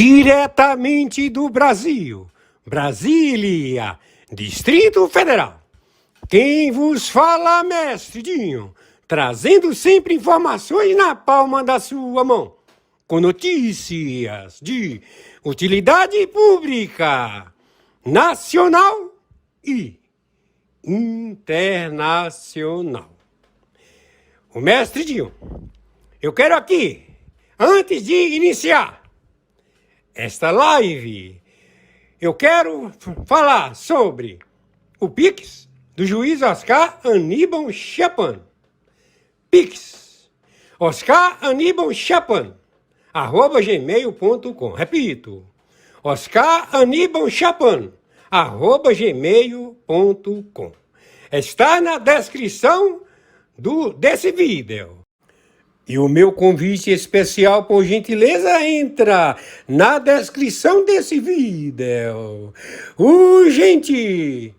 Diretamente do Brasil, Brasília, Distrito Federal. Quem vos fala, mestre Dinho, trazendo sempre informações na palma da sua mão, com notícias de utilidade pública, nacional e internacional. O mestre Dinho, eu quero aqui, antes de iniciar esta live, eu quero falar sobre o Pix do juiz Oscar Aníbal Chapman. Pix, Oscar Aníbal Chapman, @gmail.com. Repito, Oscar Aníbal Chapman, @gmail.com. Está na descrição desse vídeo. E o meu convite especial, por gentileza, entra na descrição desse vídeo. Urgente!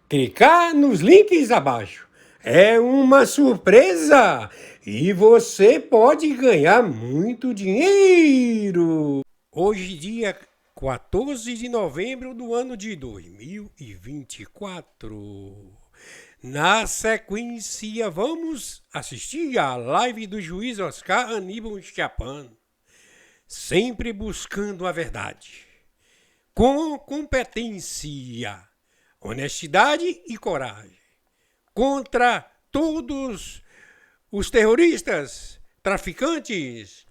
Clicar nos links abaixo. É uma surpresa e você pode ganhar muito dinheiro. Hoje, dia 14 de novembro do ano de 2024. Na sequência, vamos assistir à live do juiz Oscar Aníbal Chapman, sempre buscando a verdade, com competência, honestidade e coragem, contra todos os terroristas, traficantes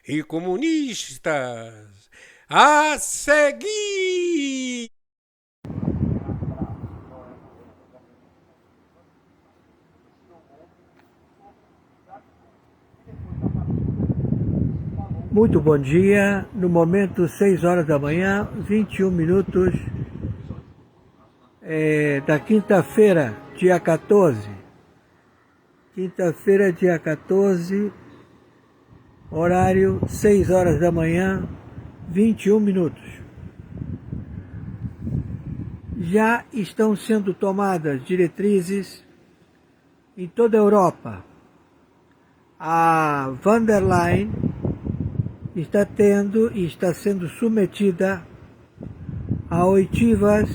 e comunistas. A seguir! Muito bom dia, no momento 6 horas da manhã, 21 minutos da quinta-feira, dia 14. Quinta-feira, dia 14, horário 6 horas da manhã, 21 minutos. Já estão sendo tomadas diretrizes em toda a Europa. A von der Leyen está sendo submetida a oitivas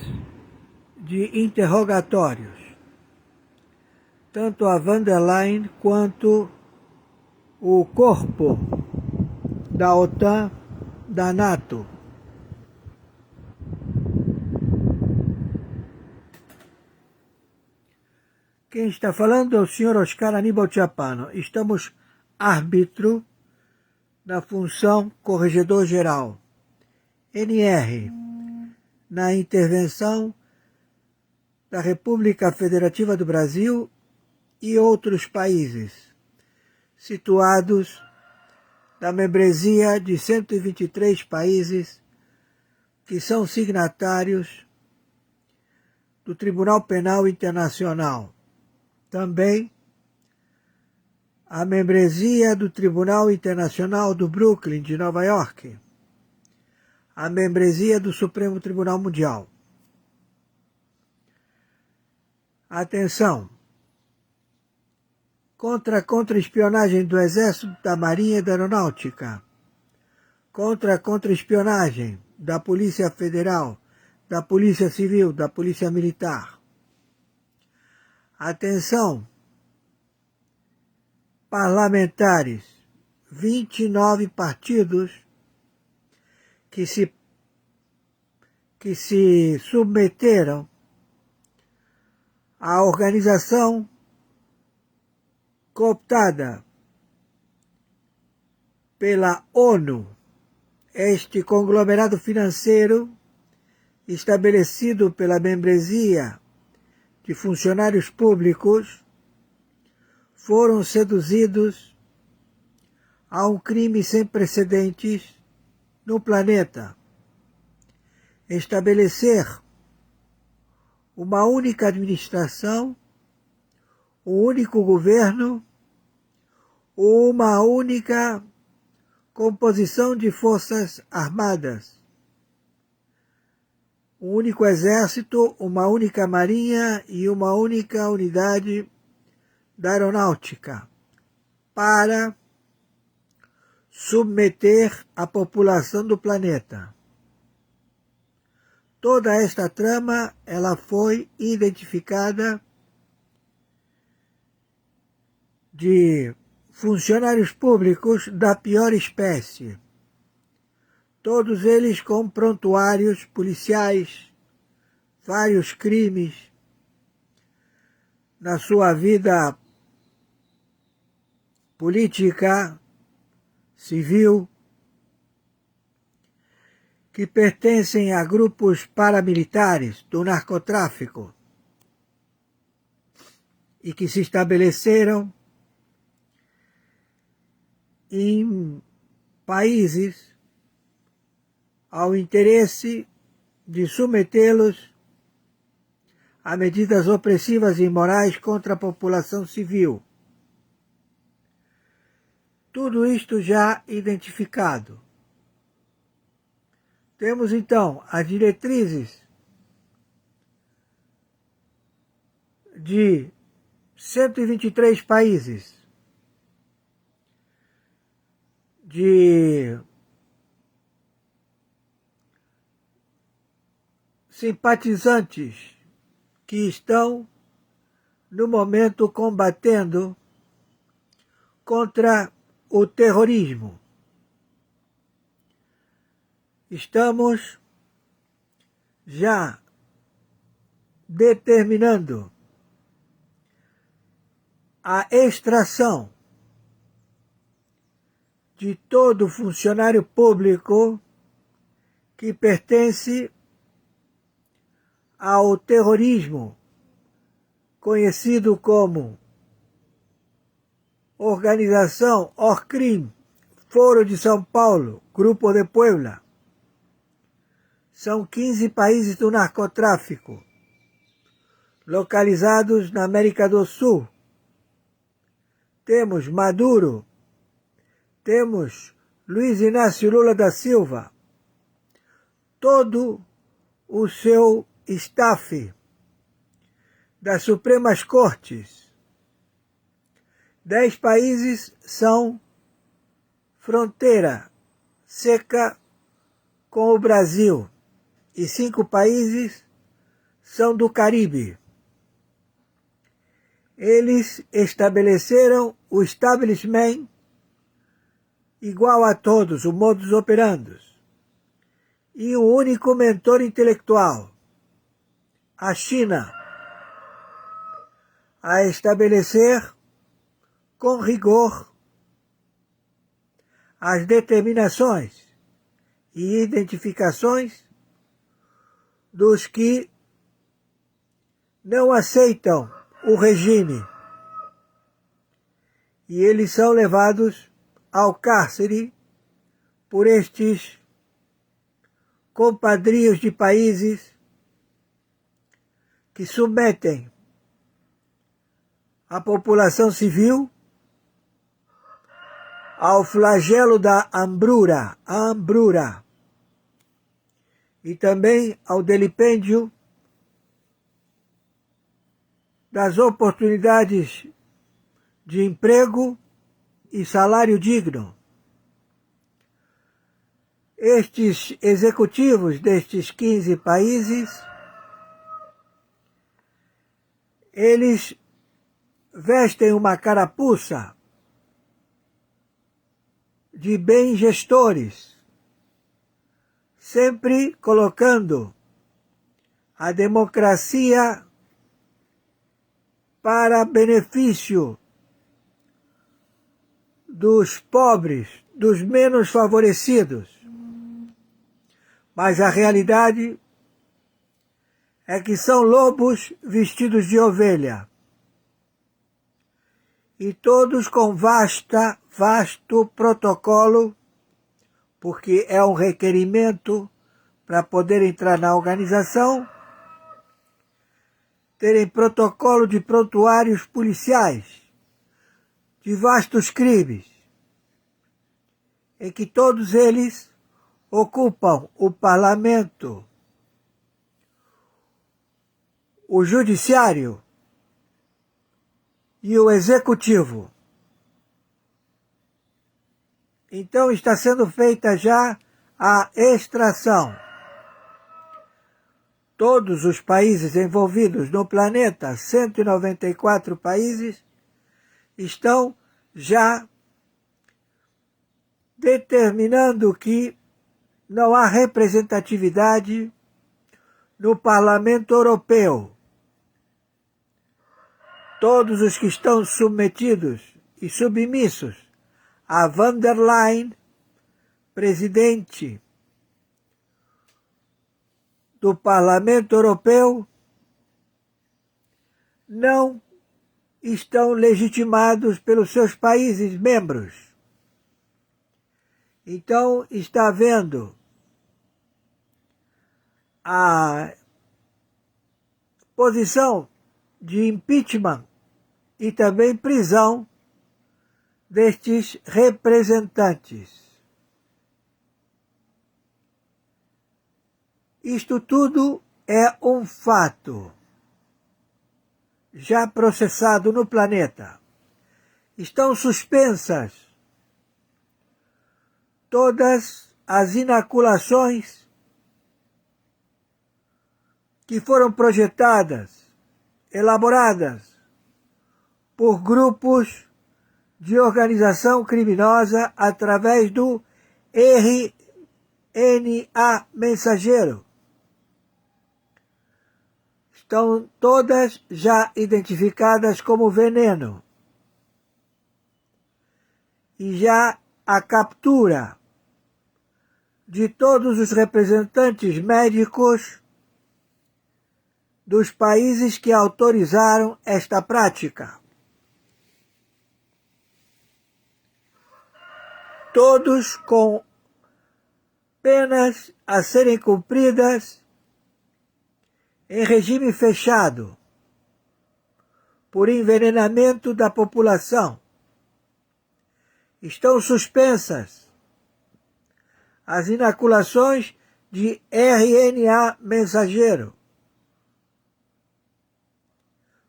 de interrogatórios. Tanto a von der Leyen quanto o corpo da OTAN, da NATO. Quem está falando é o senhor Oscar Aníbal Chapman. Estamos árbitro na função Corregedor-Geral, NR, na intervenção da República Federativa do Brasil e outros países, situados na membresia de 123 países que são signatários do Tribunal Penal Internacional. Também a membresia do Tribunal Internacional do Brooklyn, de Nova York, a membresia do Supremo Tribunal Mundial. Atenção! Contra a contra-espionagem do Exército, da Marinha e da Aeronáutica, contra a contra-espionagem da Polícia Federal, da Polícia Civil, da Polícia Militar. Atenção! Parlamentares, 29 partidos que se submeteram à organização cooptada pela ONU, este conglomerado financeiro estabelecido pela membresia de funcionários públicos, foram seduzidos a um crime sem precedentes no planeta. Estabelecer uma única administração, um único governo, uma única composição de forças armadas, um único exército, uma única marinha e uma única unidade da aeronáutica, para submeter a população do planeta. Toda esta trama ela foi identificada de funcionários públicos da pior espécie, todos eles com prontuários policiais, vários crimes na sua vida política, civil, que pertencem a grupos paramilitares do narcotráfico e que se estabeleceram em países ao interesse de submetê-los a medidas opressivas e imorais contra a população civil. Tudo isto já identificado. Temos então as diretrizes de 123 países de simpatizantes que estão no momento combatendo contra o terrorismo. Estamos já determinando a extração de todo funcionário público que pertence ao terrorismo, conhecido como Organização Orcrim, Foro de São Paulo, Grupo de Puebla. São 15 países do narcotráfico, localizados na América do Sul. Temos Maduro, temos Luiz Inácio Lula da Silva, todo o seu staff das Supremas Cortes. 10 países são fronteira seca com o Brasil e 5 países são do Caribe. Eles estabeleceram o establishment igual a todos, o modus operandi, e um único mentor intelectual, a China, a estabelecer com rigor as determinações e identificações dos que não aceitam o regime, e eles são levados ao cárcere por estes compadrios de países que submetem a população civil ao flagelo da hambrura, e também ao delipêndio das oportunidades de emprego e salário digno. Estes executivos destes 15 países, eles vestem uma carapuça de bem gestores, sempre colocando a democracia para benefício dos pobres, dos menos favorecidos. Mas a realidade é que são lobos vestidos de ovelha. E todos com vasto protocolo, porque é um requerimento para poder entrar na organização, terem protocolo de prontuários policiais, de vastos crimes, em que todos eles ocupam o parlamento, o judiciário e o executivo. Então está sendo feita já a extração. Todos os países envolvidos no planeta, 194 países, estão já determinando que não há representatividade no Parlamento Europeu. Todos os que estão submetidos e submissos a von der Leyen, presidente do Parlamento Europeu, não estão legitimados pelos seus países membros. Então está havendo a posição de impeachment e também prisão destes representantes. Isto tudo é um fato já processado no planeta. Estão suspensas todas as inoculações que foram projetadas, elaboradas por grupos de organização criminosa através do RNA mensageiro. Estão todas já identificadas como veneno. E já a captura de todos os representantes médicos dos países que autorizaram esta prática. Todos com penas a serem cumpridas em regime fechado por envenenamento da população. Estão suspensas as inoculações de RNA mensageiro.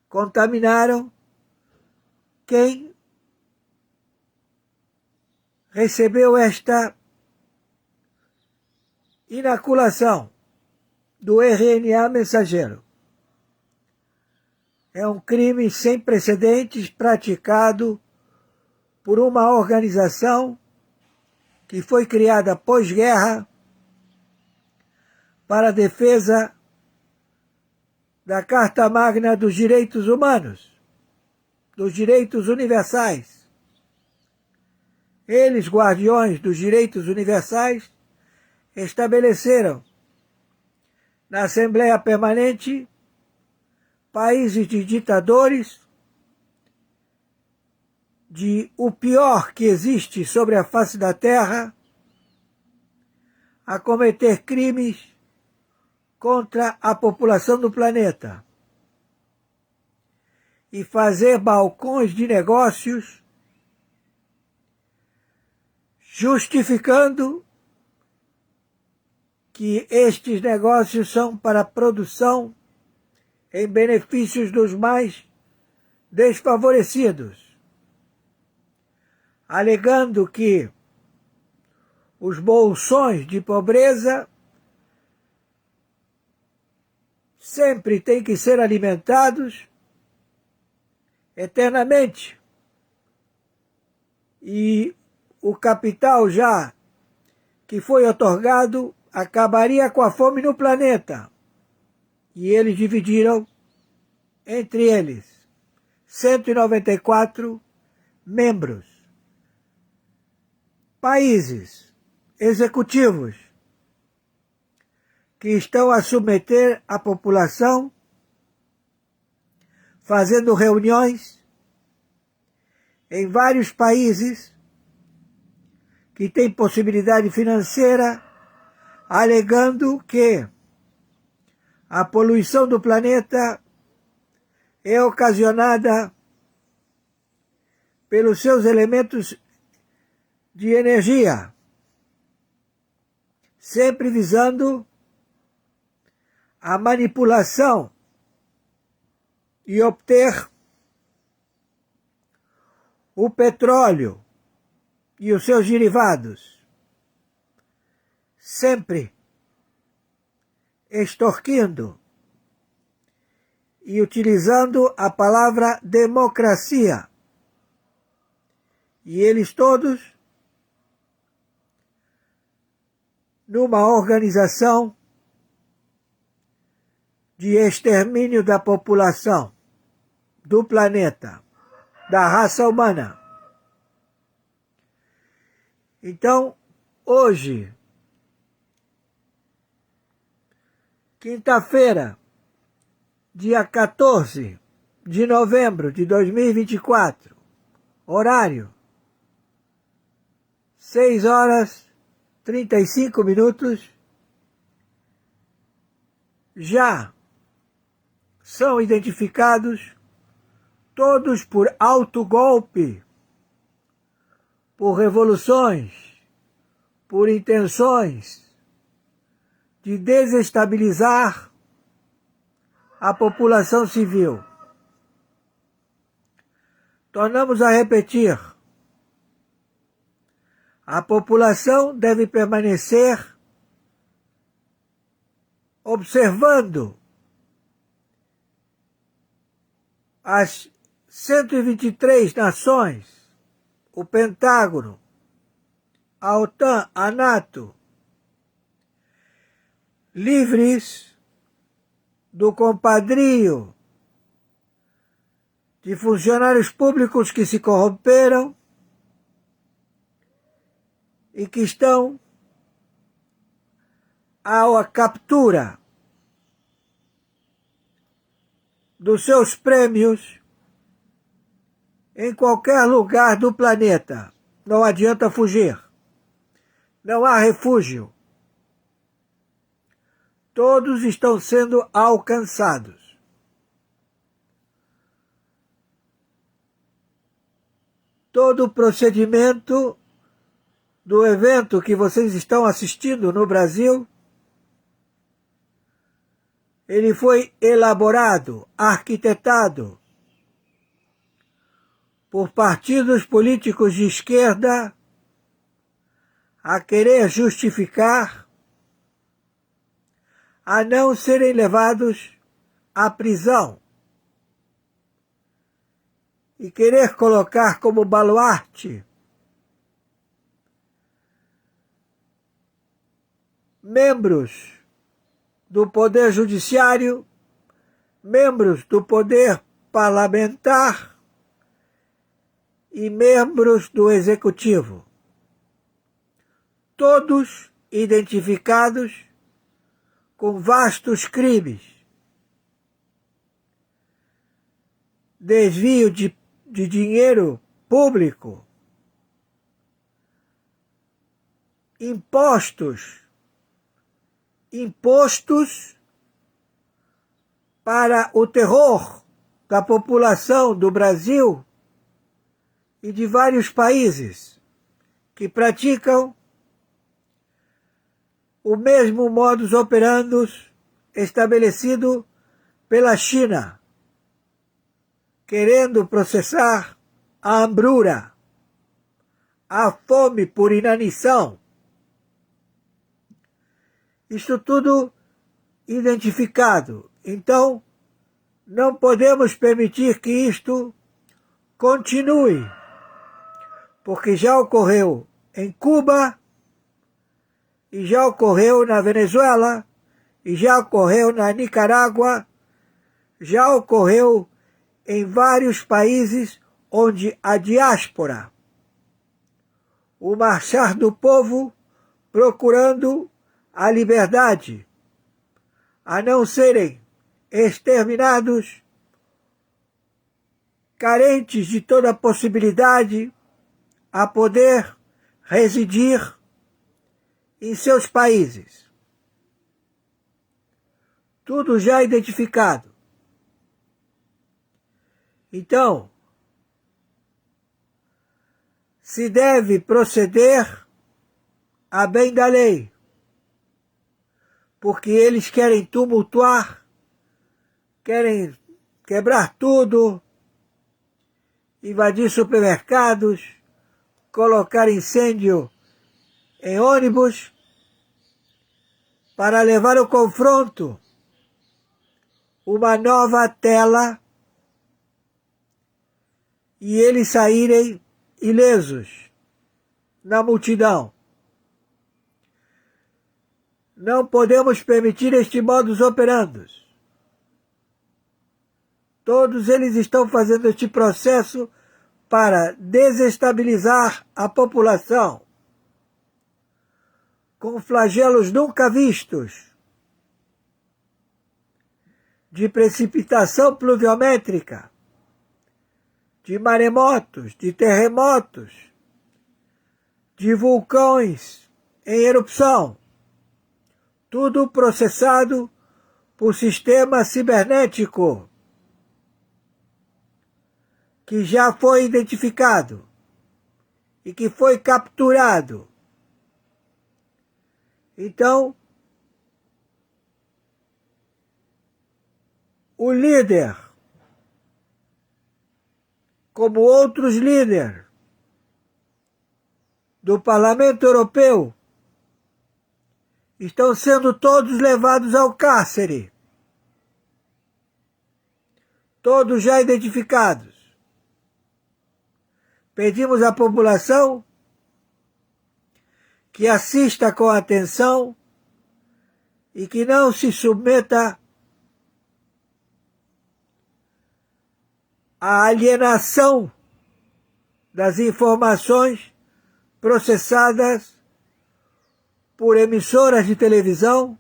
Contaminaram quem recebeu esta inoculação do RNA mensageiro. É um crime sem precedentes praticado por uma organização que foi criada pós-guerra para a defesa da Carta Magna dos Direitos Humanos, dos direitos universais. Eles, guardiões dos direitos universais, estabeleceram na Assembleia Permanente países de ditadores, de o pior que existe sobre a face da Terra, a cometer crimes contra a população do planeta e fazer balcões de negócios justificando que estes negócios são para produção em benefícios dos mais desfavorecidos, alegando que os bolsões de pobreza sempre têm que ser alimentados eternamente e o capital já que foi otorgado acabaria com a fome no planeta. E eles dividiram entre eles 194 membros, países executivos que estão a submeter a população, fazendo reuniões em vários países que têm possibilidade financeira, alegando que a poluição do planeta é ocasionada pelos seus elementos de energia, sempre visando a manipulação e obter o petróleo e os seus derivados, sempre extorquindo e utilizando a palavra democracia. E eles todos numa organização de extermínio da população, do planeta, da raça humana. Então, hoje, quinta-feira, dia 14 de novembro de 2024, horário 6h35, já são identificados todos por autogolpe, por revoluções, por intenções de desestabilizar a população civil. Tornamos a repetir: a população deve permanecer observando as 123 nações, o Pentágono, a OTAN, a NATO, livres do compadrio de funcionários públicos que se corromperam e que estão à captura dos seus prêmios em qualquer lugar do planeta. Não adianta fugir. Não há refúgio. Todos estão sendo alcançados. Todo o procedimento do evento que vocês estão assistindo no Brasil, ele foi elaborado, arquitetado por partidos políticos de esquerda a querer justificar a não serem levados à prisão e querer colocar como baluarte membros do Poder Judiciário, membros do Poder Parlamentar e membros do Executivo, todos identificados com vastos crimes, desvio de dinheiro público, impostos para o terror da população do Brasil e de vários países que praticam o mesmo modus operandi estabelecido pela China, querendo processar a hambruna, a fome por inanição. Isto tudo identificado. Então, não podemos permitir que isto continue, porque já ocorreu em Cuba, e já ocorreu na Venezuela, e já ocorreu na Nicarágua, já ocorreu em vários países onde a diáspora, o marchar do povo procurando a liberdade, a não serem exterminados, carentes de toda possibilidade a poder residir em seus países. Tudo já identificado. Então, se deve proceder a bem da lei, porque eles querem tumultuar, querem quebrar tudo, invadir supermercados, colocar incêndio em ônibus para levar ao confronto uma nova tela e eles saírem ilesos na multidão. Não podemos permitir este modus operandi. Todos eles estão fazendo este processo para desestabilizar a população, com flagelos nunca vistos, de precipitação pluviométrica, de maremotos, de terremotos, de vulcões em erupção, tudo processado por sistema cibernético que já foi identificado e que foi capturado. Então, o líder, como outros líderes do Parlamento Europeu, estão sendo todos levados ao cárcere, todos já identificados. Pedimos à população que assista com atenção e que não se submeta à alienação das informações processadas por emissoras de televisão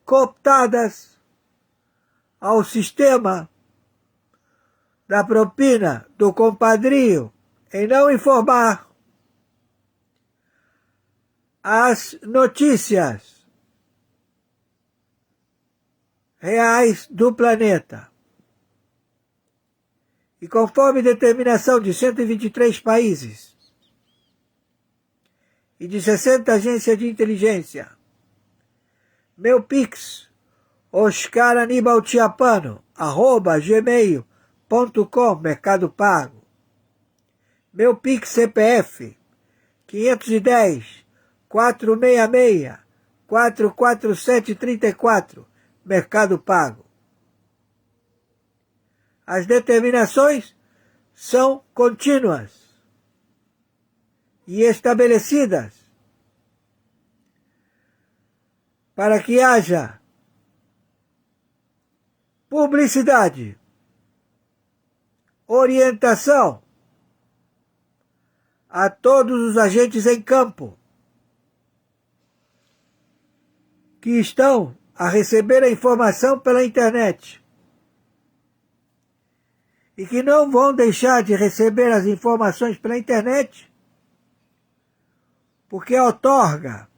cooptadas ao sistema da propina, do compadrio, em não informar as notícias reais do planeta. E conforme determinação de 123 países e de 60 agências de inteligência, meu Pix, oscaranibaltiapano@gmail.com, Mercado Pago. Meu Pix CPF, 510 466 44734, Mercado Pago. As determinações são contínuas e estabelecidas para que haja publicidade, orientação a todos os agentes em campo que estão a receber a informação pela internet e que não vão deixar de receber as informações pela internet porque a outorga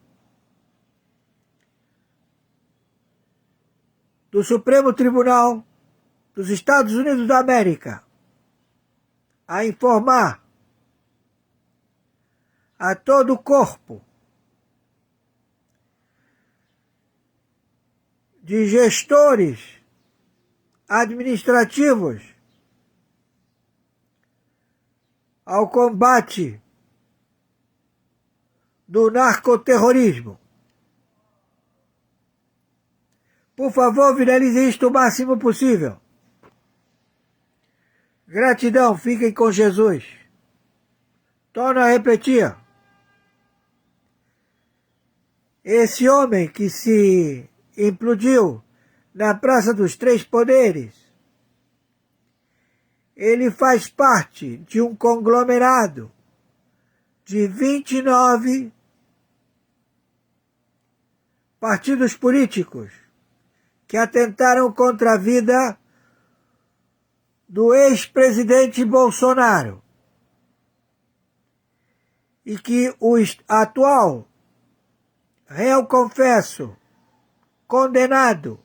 do Supremo Tribunal dos Estados Unidos da América a informar a todo o corpo de gestores administrativos ao combate do narcoterrorismo. Por favor, viralize isto o máximo possível. Gratidão, fiquem com Jesus. Torno a repetir. Esse homem que se implodiu na Praça dos Três Poderes, ele faz parte de um conglomerado de 29 partidos políticos que atentaram contra a vida do ex-presidente Bolsonaro e que o atual réu confesso, condenado,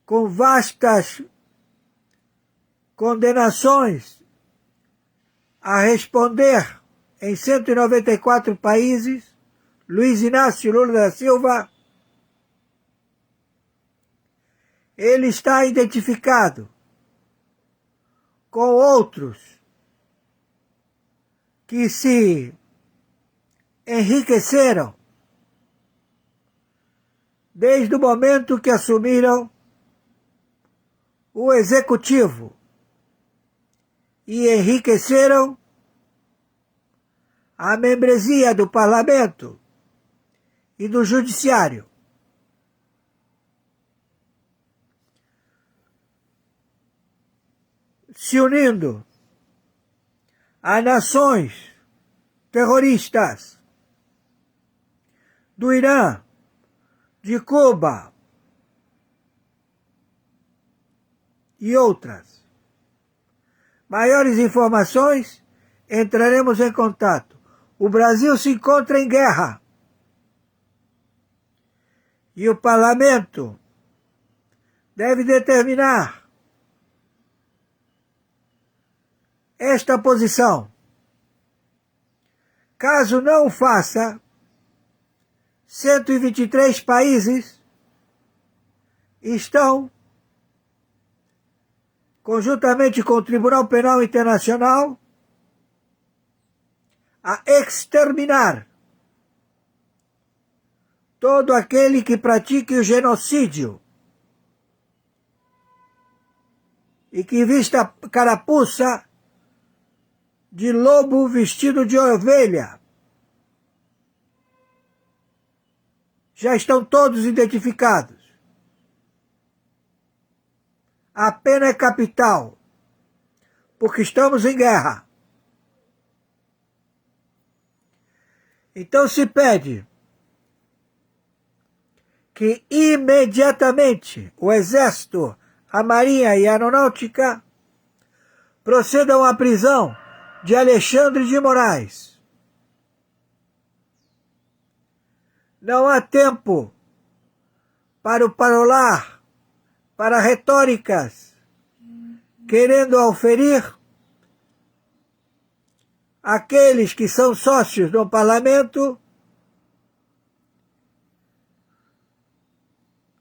com vastas condenações a responder em 194 países, Luiz Inácio Lula da Silva, ele está identificado com outros que se enriqueceram desde o momento que assumiram o executivo e enriqueceram a membresia do parlamento e do judiciário. Se unindo a nações terroristas do Irã, de Cuba e outras. Maiores informações, entraremos em contato. O Brasil se encontra em guerra e o parlamento deve determinar esta posição. Caso não o faça, 123 países estão, conjuntamente com o Tribunal Penal Internacional, a exterminar todo aquele que pratique o genocídio e que vista a carapuça de lobo vestido de ovelha. Já estão todos identificados. A pena é capital, porque estamos em guerra. Então se pede que imediatamente o Exército, a Marinha e a Aeronáutica procedam à prisão de Alexandre de Moraes. Não há tempo para o parolar, para retóricas, querendo auferir aqueles que são sócios do parlamento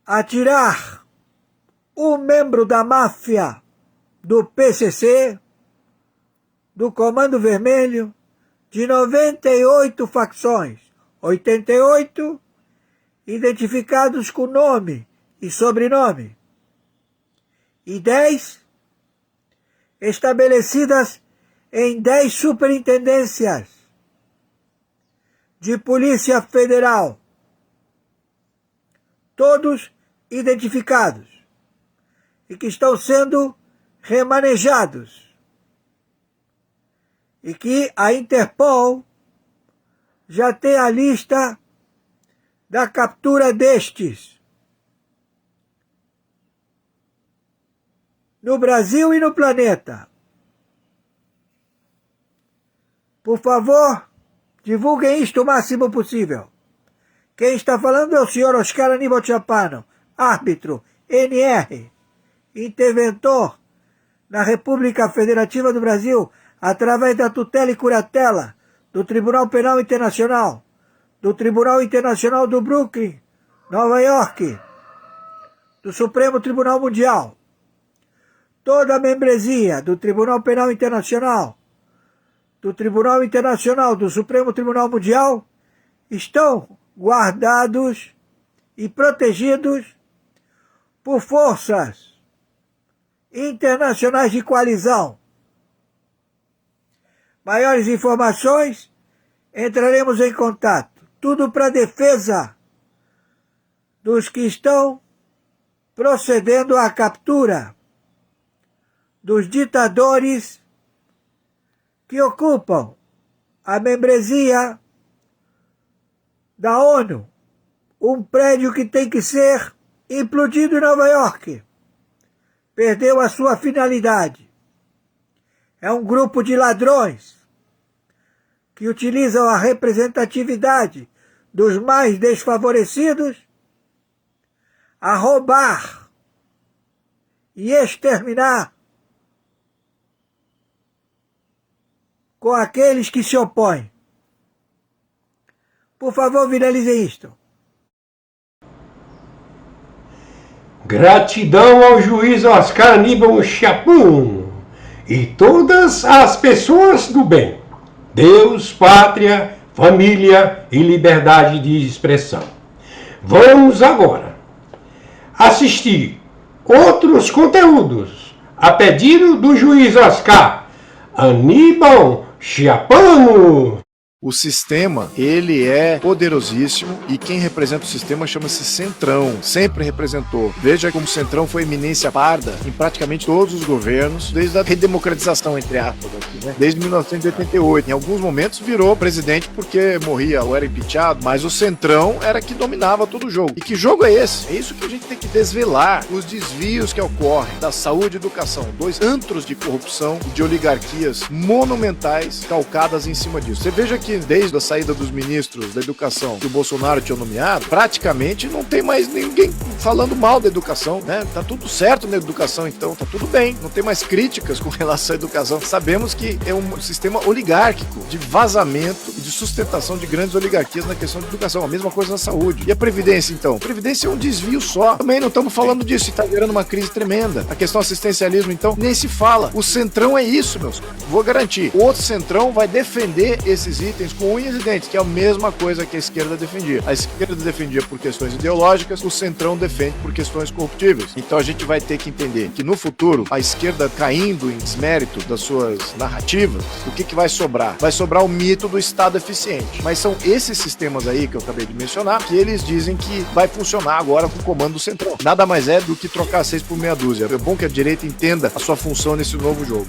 a tirar um membro da máfia do PCC, do Comando Vermelho, de 98 facções, 88 identificados com nome e sobrenome, e 10 estabelecidas em 10 superintendências de Polícia Federal, todos identificados e que estão sendo remanejados, e que a Interpol já tem a lista da captura destes no Brasil e no planeta. Por favor, divulguem isto o máximo possível. Quem está falando é o senhor Oscar Aníbal Chapano, árbitro, NR, interventor na República Federativa do Brasil, através da tutela e curatela do Tribunal Penal Internacional, do Tribunal Internacional do Brooklyn, Nova York, do Supremo Tribunal Mundial. Toda a membresia do Tribunal Penal Internacional, do Tribunal Internacional, do Supremo Tribunal Mundial, estão guardados e protegidos por forças internacionais de coalizão. Maiores informações, entraremos em contato. Tudo para defesa dos que estão procedendo à captura dos ditadores que ocupam a membresia da ONU, um prédio que tem que ser implodido em Nova York. Perdeu a sua finalidade. É um grupo de ladrões que utilizam a representatividade dos mais desfavorecidos a roubar e exterminar com aqueles que se opõem. Por favor, viralizem isto. Gratidão ao juiz Oscar Aníbal Chapman e todas as pessoas do bem. Deus, pátria, família e liberdade de expressão. Vamos agora assistir outros conteúdos a pedido do juiz Oscar Aníbal Chiapano. O sistema, ele é poderosíssimo e quem representa o sistema chama-se Centrão, sempre representou. Veja como o Centrão foi eminência parda em praticamente todos os governos, desde a redemocratização, entre aspas, aqui, né? Desde 1988. Em alguns momentos virou presidente porque morria ou era impeachado, mas o Centrão era que dominava todo o jogo. E que jogo é esse? É isso que a gente tem que desvelar, os desvios que ocorrem da saúde e educação, dois antros de corrupção e de oligarquias monumentais calcadas em cima disso. Você veja que desde a saída dos ministros da educação que o Bolsonaro tinha nomeado, praticamente não tem mais ninguém falando mal da educação, né? Tá tudo certo na educação, então tá tudo bem. Não tem mais críticas com relação à educação. Sabemos que é um sistema oligárquico de vazamento e de sustentação de grandes oligarquias na questão de educação. A mesma coisa na saúde. E a Previdência, então? A Previdência é um desvio só. Também não estamos falando disso e tá gerando uma crise tremenda. A questão do assistencialismo, então, nem se fala. O Centrão é isso, meus. Vou garantir. O outro Centrão vai defender esses itens com unhas e dentes, que é a mesma coisa que a esquerda defendia. A esquerda defendia por questões ideológicas, o Centrão defende por questões corruptíveis. Então a gente vai ter que entender que no futuro, a esquerda caindo em desmérito das suas narrativas, o que vai sobrar? Vai sobrar o mito do Estado eficiente. Mas são esses sistemas aí que eu acabei de mencionar, que eles dizem que vai funcionar agora com o comando do Centrão. Nada mais é do que trocar 6 por meia dúzia. É bom que a direita entenda a sua função nesse novo jogo.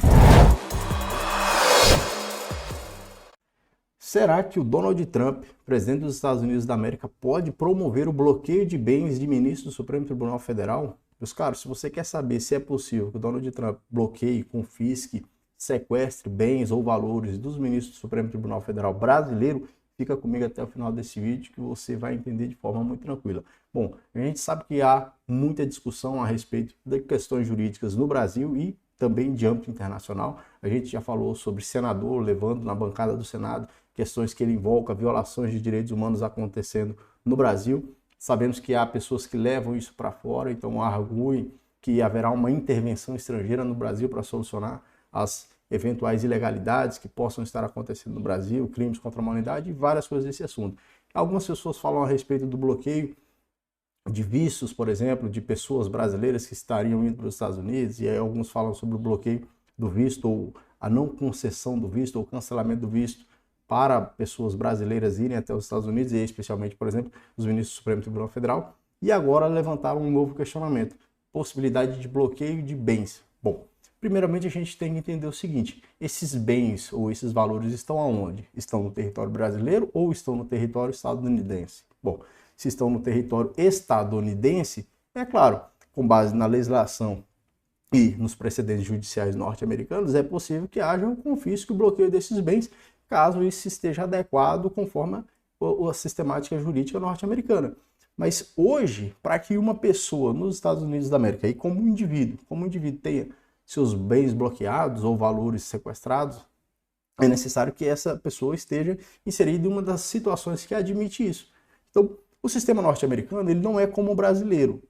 Será que o Donald Trump, presidente dos Estados Unidos da América, pode promover o bloqueio de bens de ministros do Supremo Tribunal Federal? Meus caros, se você quer saber se é possível que o Donald Trump bloqueie, confisque, sequestre bens ou valores dos ministros do Supremo Tribunal Federal brasileiro, fica comigo até o final desse vídeo que você vai entender de forma muito tranquila. Bom, a gente sabe que há muita discussão a respeito de questões jurídicas no Brasil e também de âmbito internacional. A gente já falou sobre senador levando na bancada do Senado questões que ele invoca, violações de direitos humanos acontecendo no Brasil. Sabemos que há pessoas que levam isso para fora, então arguem que haverá uma intervenção estrangeira no Brasil para solucionar as eventuais ilegalidades que possam estar acontecendo no Brasil, crimes contra a humanidade e várias coisas desse assunto. Algumas pessoas falam a respeito do bloqueio de vistos, por exemplo, de pessoas brasileiras que estariam indo para os Estados Unidos, e aí alguns falam sobre o bloqueio do visto ou a não concessão do visto ou cancelamento do visto para pessoas brasileiras irem até os Estados Unidos, e especialmente, por exemplo, os ministros do Supremo Tribunal Federal, e agora levantaram um novo questionamento, possibilidade de bloqueio de bens. Bom, primeiramente a gente tem que entender o seguinte, esses bens ou esses valores estão aonde? Estão no território brasileiro ou estão no território estadunidense? Bom, se estão no território estadunidense, é claro, com base na legislação e nos precedentes judiciais norte-americanos, é possível que haja um confisco e bloqueio desses bens, caso isso esteja adequado conforme a sistemática jurídica norte-americana. Mas hoje, para que uma pessoa nos Estados Unidos da América, e como um indivíduo tenha seus bens bloqueados ou valores sequestrados, é necessário que essa pessoa esteja inserida em uma das situações que admite isso. Então, o sistema norte-americano ele não é como o brasileiro.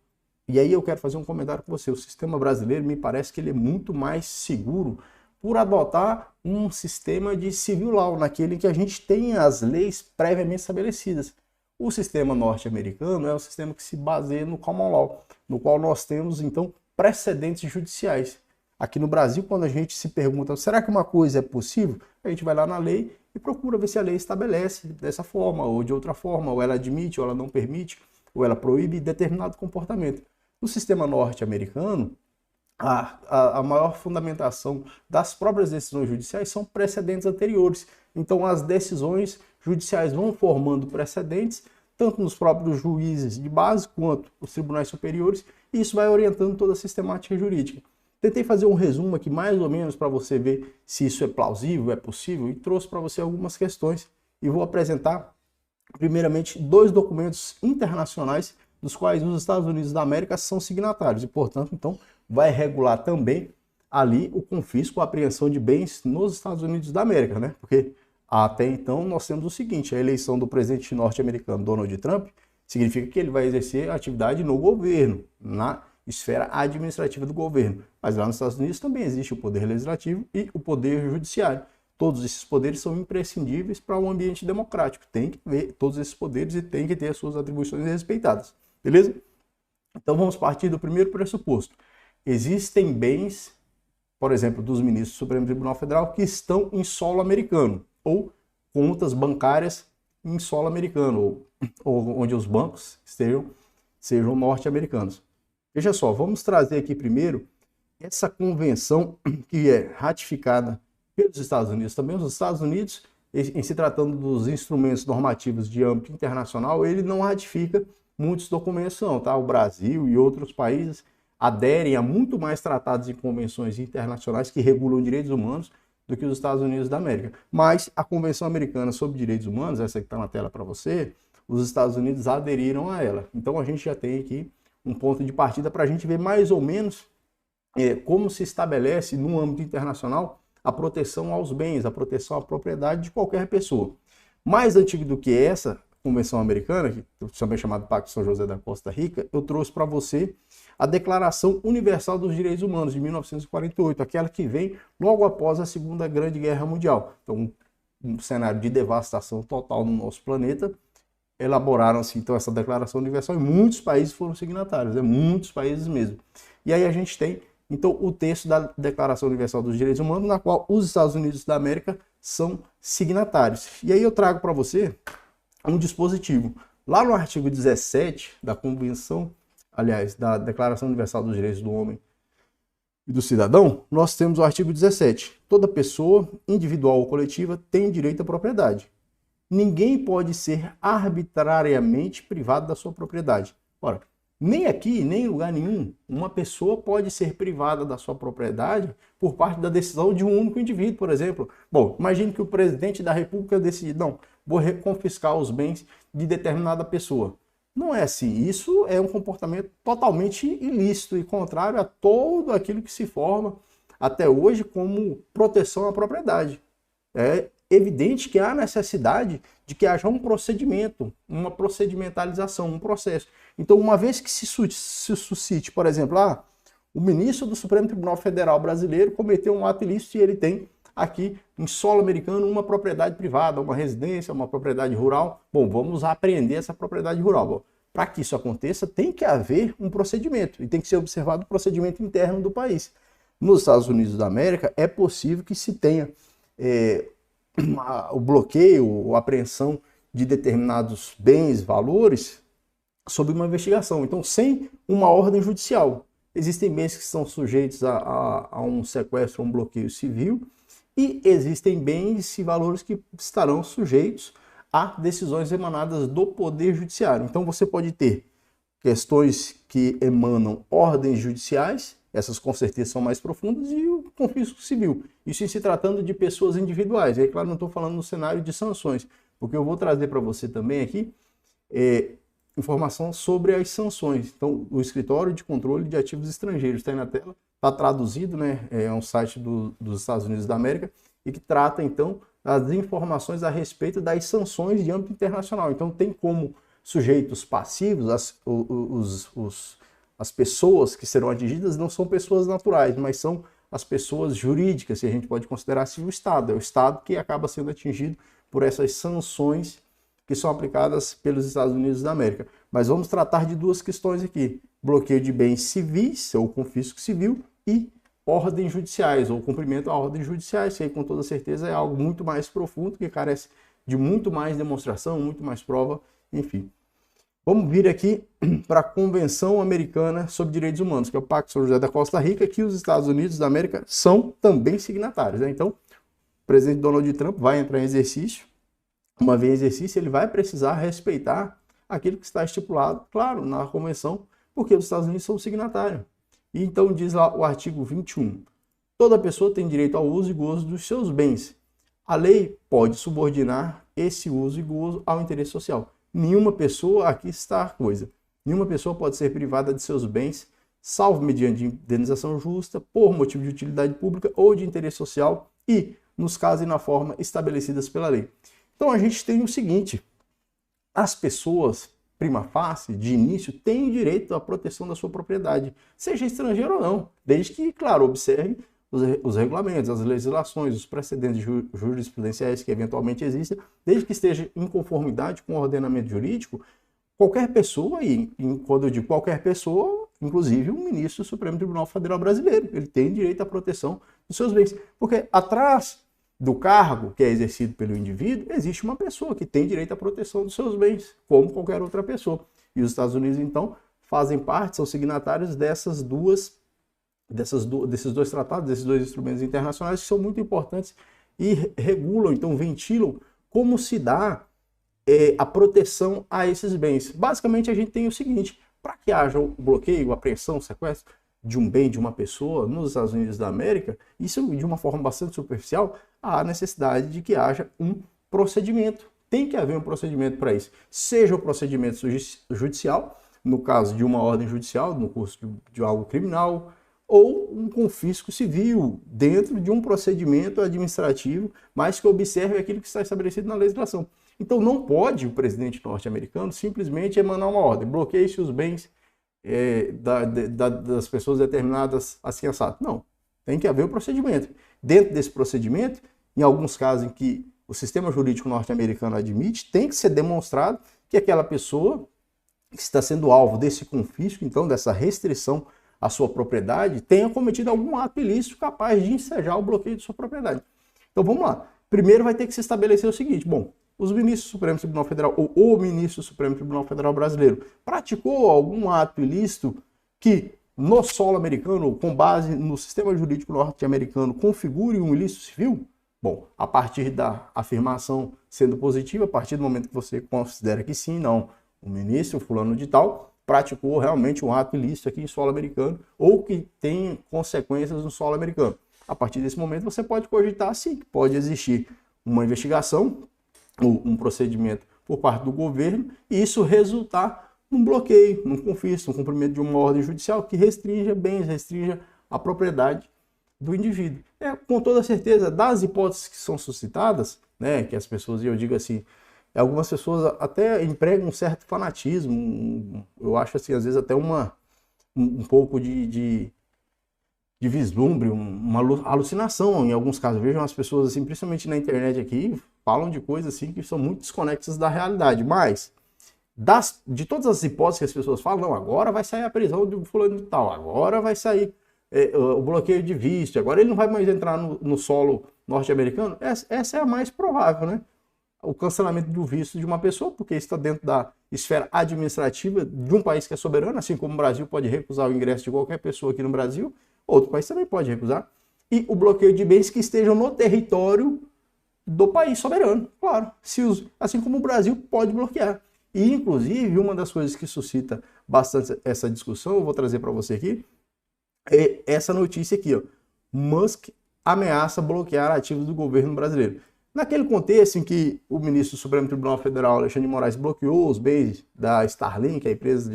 E aí eu quero fazer um comentário com você. O sistema brasileiro me parece que ele é muito mais seguro por adotar um sistema de civil law, naquele que a gente tem as leis previamente estabelecidas. O sistema norte-americano é um sistema que se baseia no common law, no qual nós temos, então, precedentes judiciais. Aqui no Brasil, quando a gente se pergunta, será que uma coisa é possível? A gente vai lá na lei e procura ver se a lei estabelece dessa forma ou de outra forma, ou ela admite, ou ela não permite, ou ela proíbe determinado comportamento. No sistema norte-americano, a maior fundamentação das próprias decisões judiciais são precedentes anteriores. Então as decisões judiciais vão formando precedentes, tanto nos próprios juízes de base quanto os tribunais superiores, e isso vai orientando toda a sistemática jurídica. Tentei fazer um resumo aqui mais ou menos para você ver se isso é plausível, é possível, e trouxe para você algumas questões. E vou apresentar primeiramente 2 documentos internacionais dos quais os Estados Unidos da América são signatários e, portanto, então, vai regular também ali o confisco, a apreensão de bens nos Estados Unidos da América, né? Porque até então nós temos o seguinte, a eleição do presidente norte-americano Donald Trump significa que ele vai exercer atividade no governo, na esfera administrativa do governo. Mas lá nos Estados Unidos também existe o poder legislativo e o poder judiciário. Todos esses poderes são imprescindíveis para um ambiente democrático. Tem que ver todos esses poderes e tem que ter as suas atribuições respeitadas. Beleza? Então vamos partir do primeiro pressuposto. Existem bens, por exemplo, dos ministros do Supremo Tribunal Federal que estão em solo americano, ou contas bancárias em solo americano, ou onde os bancos sejam norte-americanos. Veja só, vamos trazer aqui primeiro essa convenção que é ratificada pelos Estados Unidos. Também os Estados Unidos, em se tratando dos instrumentos normativos de âmbito internacional, ele não ratifica muitos documentos não, tá? O Brasil e outros países aderem a muito mais tratados e convenções internacionais que regulam direitos humanos do que os Estados Unidos da América. Mas a Convenção Americana sobre Direitos Humanos, essa que está na tela para você, os Estados Unidos aderiram a ela. Então a gente já tem aqui um ponto de partida para a gente ver mais ou menos como se estabelece no âmbito internacional a proteção aos bens, a proteção à propriedade de qualquer pessoa. Mais antigo do que essa Convenção Americana, que também chamada Pacto de São José da Costa Rica, eu trouxe para você a Declaração Universal dos Direitos Humanos de 1948, aquela que vem logo após a Segunda Grande Guerra Mundial. Então, um cenário de devastação total no nosso planeta, elaboraram-se então essa Declaração Universal e muitos países foram signatários, muitos países mesmo. E aí a gente tem então o texto da Declaração Universal dos Direitos Humanos, na qual os Estados Unidos da América são signatários. E aí eu trago para você um dispositivo. Lá no artigo 17 da Convenção, aliás, da Declaração Universal dos Direitos do Homem e do Cidadão, nós temos o artigo 17. Toda pessoa, individual ou coletiva, tem direito à propriedade. Ninguém pode ser arbitrariamente privado da sua propriedade. Ora, nem aqui, nem em lugar nenhum, uma pessoa pode ser privada da sua propriedade por parte da decisão de um único indivíduo, por exemplo. Bom, imagine que o presidente da República decide, não, vou confiscar os bens de determinada pessoa. Não é assim. Isso é um comportamento totalmente ilícito e contrário a tudo aquilo que se forma até hoje como proteção à propriedade. É evidente que há necessidade de que haja um procedimento, uma procedimentalização, um processo. Então, uma vez que se suscite, por exemplo, o ministro do Supremo Tribunal Federal brasileiro cometeu um ato ilícito e ele tem aqui em solo americano uma propriedade privada, uma residência, uma propriedade rural. Bom, vamos apreender essa propriedade rural. Para que isso aconteça, tem que haver um procedimento e tem que ser observado o procedimento interno do país. Nos Estados Unidos da América, é possível que se tenha o bloqueio ou apreensão de determinados bens, valores, sob uma investigação. Então, sem uma ordem judicial. Existem bens que estão sujeitos a um sequestro, a um bloqueio civil, e existem bens e valores que estarão sujeitos a decisões emanadas do Poder Judiciário. Então, você pode ter questões que emanam ordens judiciais, essas com certeza são mais profundas, e o confisco civil. Isso em se tratando de pessoas individuais. E aí, claro, não estou falando no cenário de sanções, porque eu vou trazer para você também aqui informação sobre as sanções. Então, o Escritório de Controle de Ativos Estrangeiros está aí na tela, está traduzido, né? É um site dos Estados Unidos da América e que trata, então, as informações a respeito das sanções de âmbito internacional. Então, tem como sujeitos passivos, as pessoas que serão atingidas não são pessoas naturais, mas são as pessoas jurídicas, que a gente pode considerar assim o Estado. É o Estado que acaba sendo atingido por essas sanções que são aplicadas pelos Estados Unidos da América. Mas vamos tratar de duas questões aqui: bloqueio de bens civis, ou confisco civil, e ordens judiciais, ou cumprimento a ordens judiciais, que aí, com toda certeza é algo muito mais profundo, que carece de muito mais demonstração, muito mais prova, enfim. Vamos vir aqui para a Convenção Americana sobre Direitos Humanos, que é o Pacto de São José da Costa Rica, que os Estados Unidos da América são também signatários, né? Então, o presidente Donald Trump vai entrar em exercício. Uma vez em exercício, ele vai precisar respeitar aquilo que está estipulado, claro, na Convenção, porque os Estados Unidos são signatários. E então diz lá o artigo 21. Toda pessoa tem direito ao uso e gozo dos seus bens. A lei pode subordinar esse uso e gozo ao interesse social. Nenhuma pessoa, aqui está a coisa, nenhuma pessoa pode ser privada de seus bens, salvo mediante indenização justa, por motivo de utilidade pública ou de interesse social e nos casos e na forma estabelecidas pela lei. Então a gente tem o seguinte: as pessoas, prima facie, de início, têm direito à proteção da sua propriedade, seja estrangeiro ou não, desde que, claro, observe os regulamentos, as legislações, os precedentes jurisprudenciais que eventualmente existem, desde que esteja em conformidade com o ordenamento jurídico, qualquer pessoa, e quando eu digo qualquer pessoa, inclusive o ministro do Supremo Tribunal Federal Brasileiro, ele tem direito à proteção dos seus bens. Porque atrás do cargo que é exercido pelo indivíduo, existe uma pessoa que tem direito à proteção dos seus bens, como qualquer outra pessoa. E os Estados Unidos, então, fazem parte, são signatários desses dois tratados, desses dois instrumentos internacionais que são muito importantes e regulam, então ventilam como se dá a proteção a esses bens. Basicamente a gente tem o seguinte: para que haja o bloqueio, apreensão, sequestro de um bem de uma pessoa nos Estados Unidos da América, isso de uma forma bastante superficial, há necessidade de que haja um procedimento. Tem que haver um procedimento para isso. Seja o procedimento judicial, no caso de uma ordem judicial, no curso de algo criminal, ou um confisco civil, dentro de um procedimento administrativo, mas que observe aquilo que está estabelecido na legislação. Então não pode o presidente norte-americano simplesmente emanar uma ordem, bloqueie-se os bens das pessoas determinadas assim assado. Não, tem que haver o procedimento. Dentro desse procedimento, em alguns casos em que o sistema jurídico norte-americano admite, tem que ser demonstrado que aquela pessoa que está sendo alvo desse confisco, então dessa restrição à sua propriedade, tenha cometido algum ato ilícito capaz de ensejar o bloqueio de sua propriedade. Então vamos lá. Primeiro vai ter que se estabelecer o seguinte: bom, os ministros do Supremo Tribunal Federal ou o ministro do Supremo Tribunal Federal brasileiro praticou algum ato ilícito que no solo americano, com base no sistema jurídico norte-americano, configure um ilícito civil? Bom, a partir da afirmação sendo positiva, a partir do momento que você considera que sim, não, o ministro fulano de tal praticou realmente um ato ilícito aqui em solo americano ou que tem consequências no solo americano. A partir desse momento você pode cogitar sim, que pode existir uma investigação, um procedimento por parte do governo e isso resultar num bloqueio, num confisco, num cumprimento de uma ordem judicial que restrinja bens, restrinja a propriedade do indivíduo. Com toda certeza, das hipóteses que são suscitadas, né, que as pessoas, e eu digo assim, algumas pessoas até empregam um certo fanatismo, eu acho assim, às vezes até um pouco de vislumbre, uma alucinação em alguns casos. Vejam as pessoas assim, principalmente na internet aqui, falam de coisas assim que são muito desconexas da realidade, mas de todas as hipóteses que as pessoas falam, não, agora vai sair a prisão de fulano de tal, agora vai sair o bloqueio de visto, agora ele não vai mais entrar no solo norte-americano, essa é a mais provável, né? O cancelamento do visto de uma pessoa, porque está dentro da esfera administrativa de um país que é soberano, assim como o Brasil pode recusar o ingresso de qualquer pessoa aqui no Brasil, outro país também pode recusar, e o bloqueio de bens que estejam no território do país soberano, claro, assim como o Brasil pode bloquear. E, inclusive, uma das coisas que suscita bastante essa discussão, eu vou trazer para você aqui, é essa notícia aqui, ó. Musk ameaça bloquear ativos do governo brasileiro. Naquele contexto em que o ministro do Supremo Tribunal Federal, Alexandre de Moraes, bloqueou os bens da Starlink, a empresa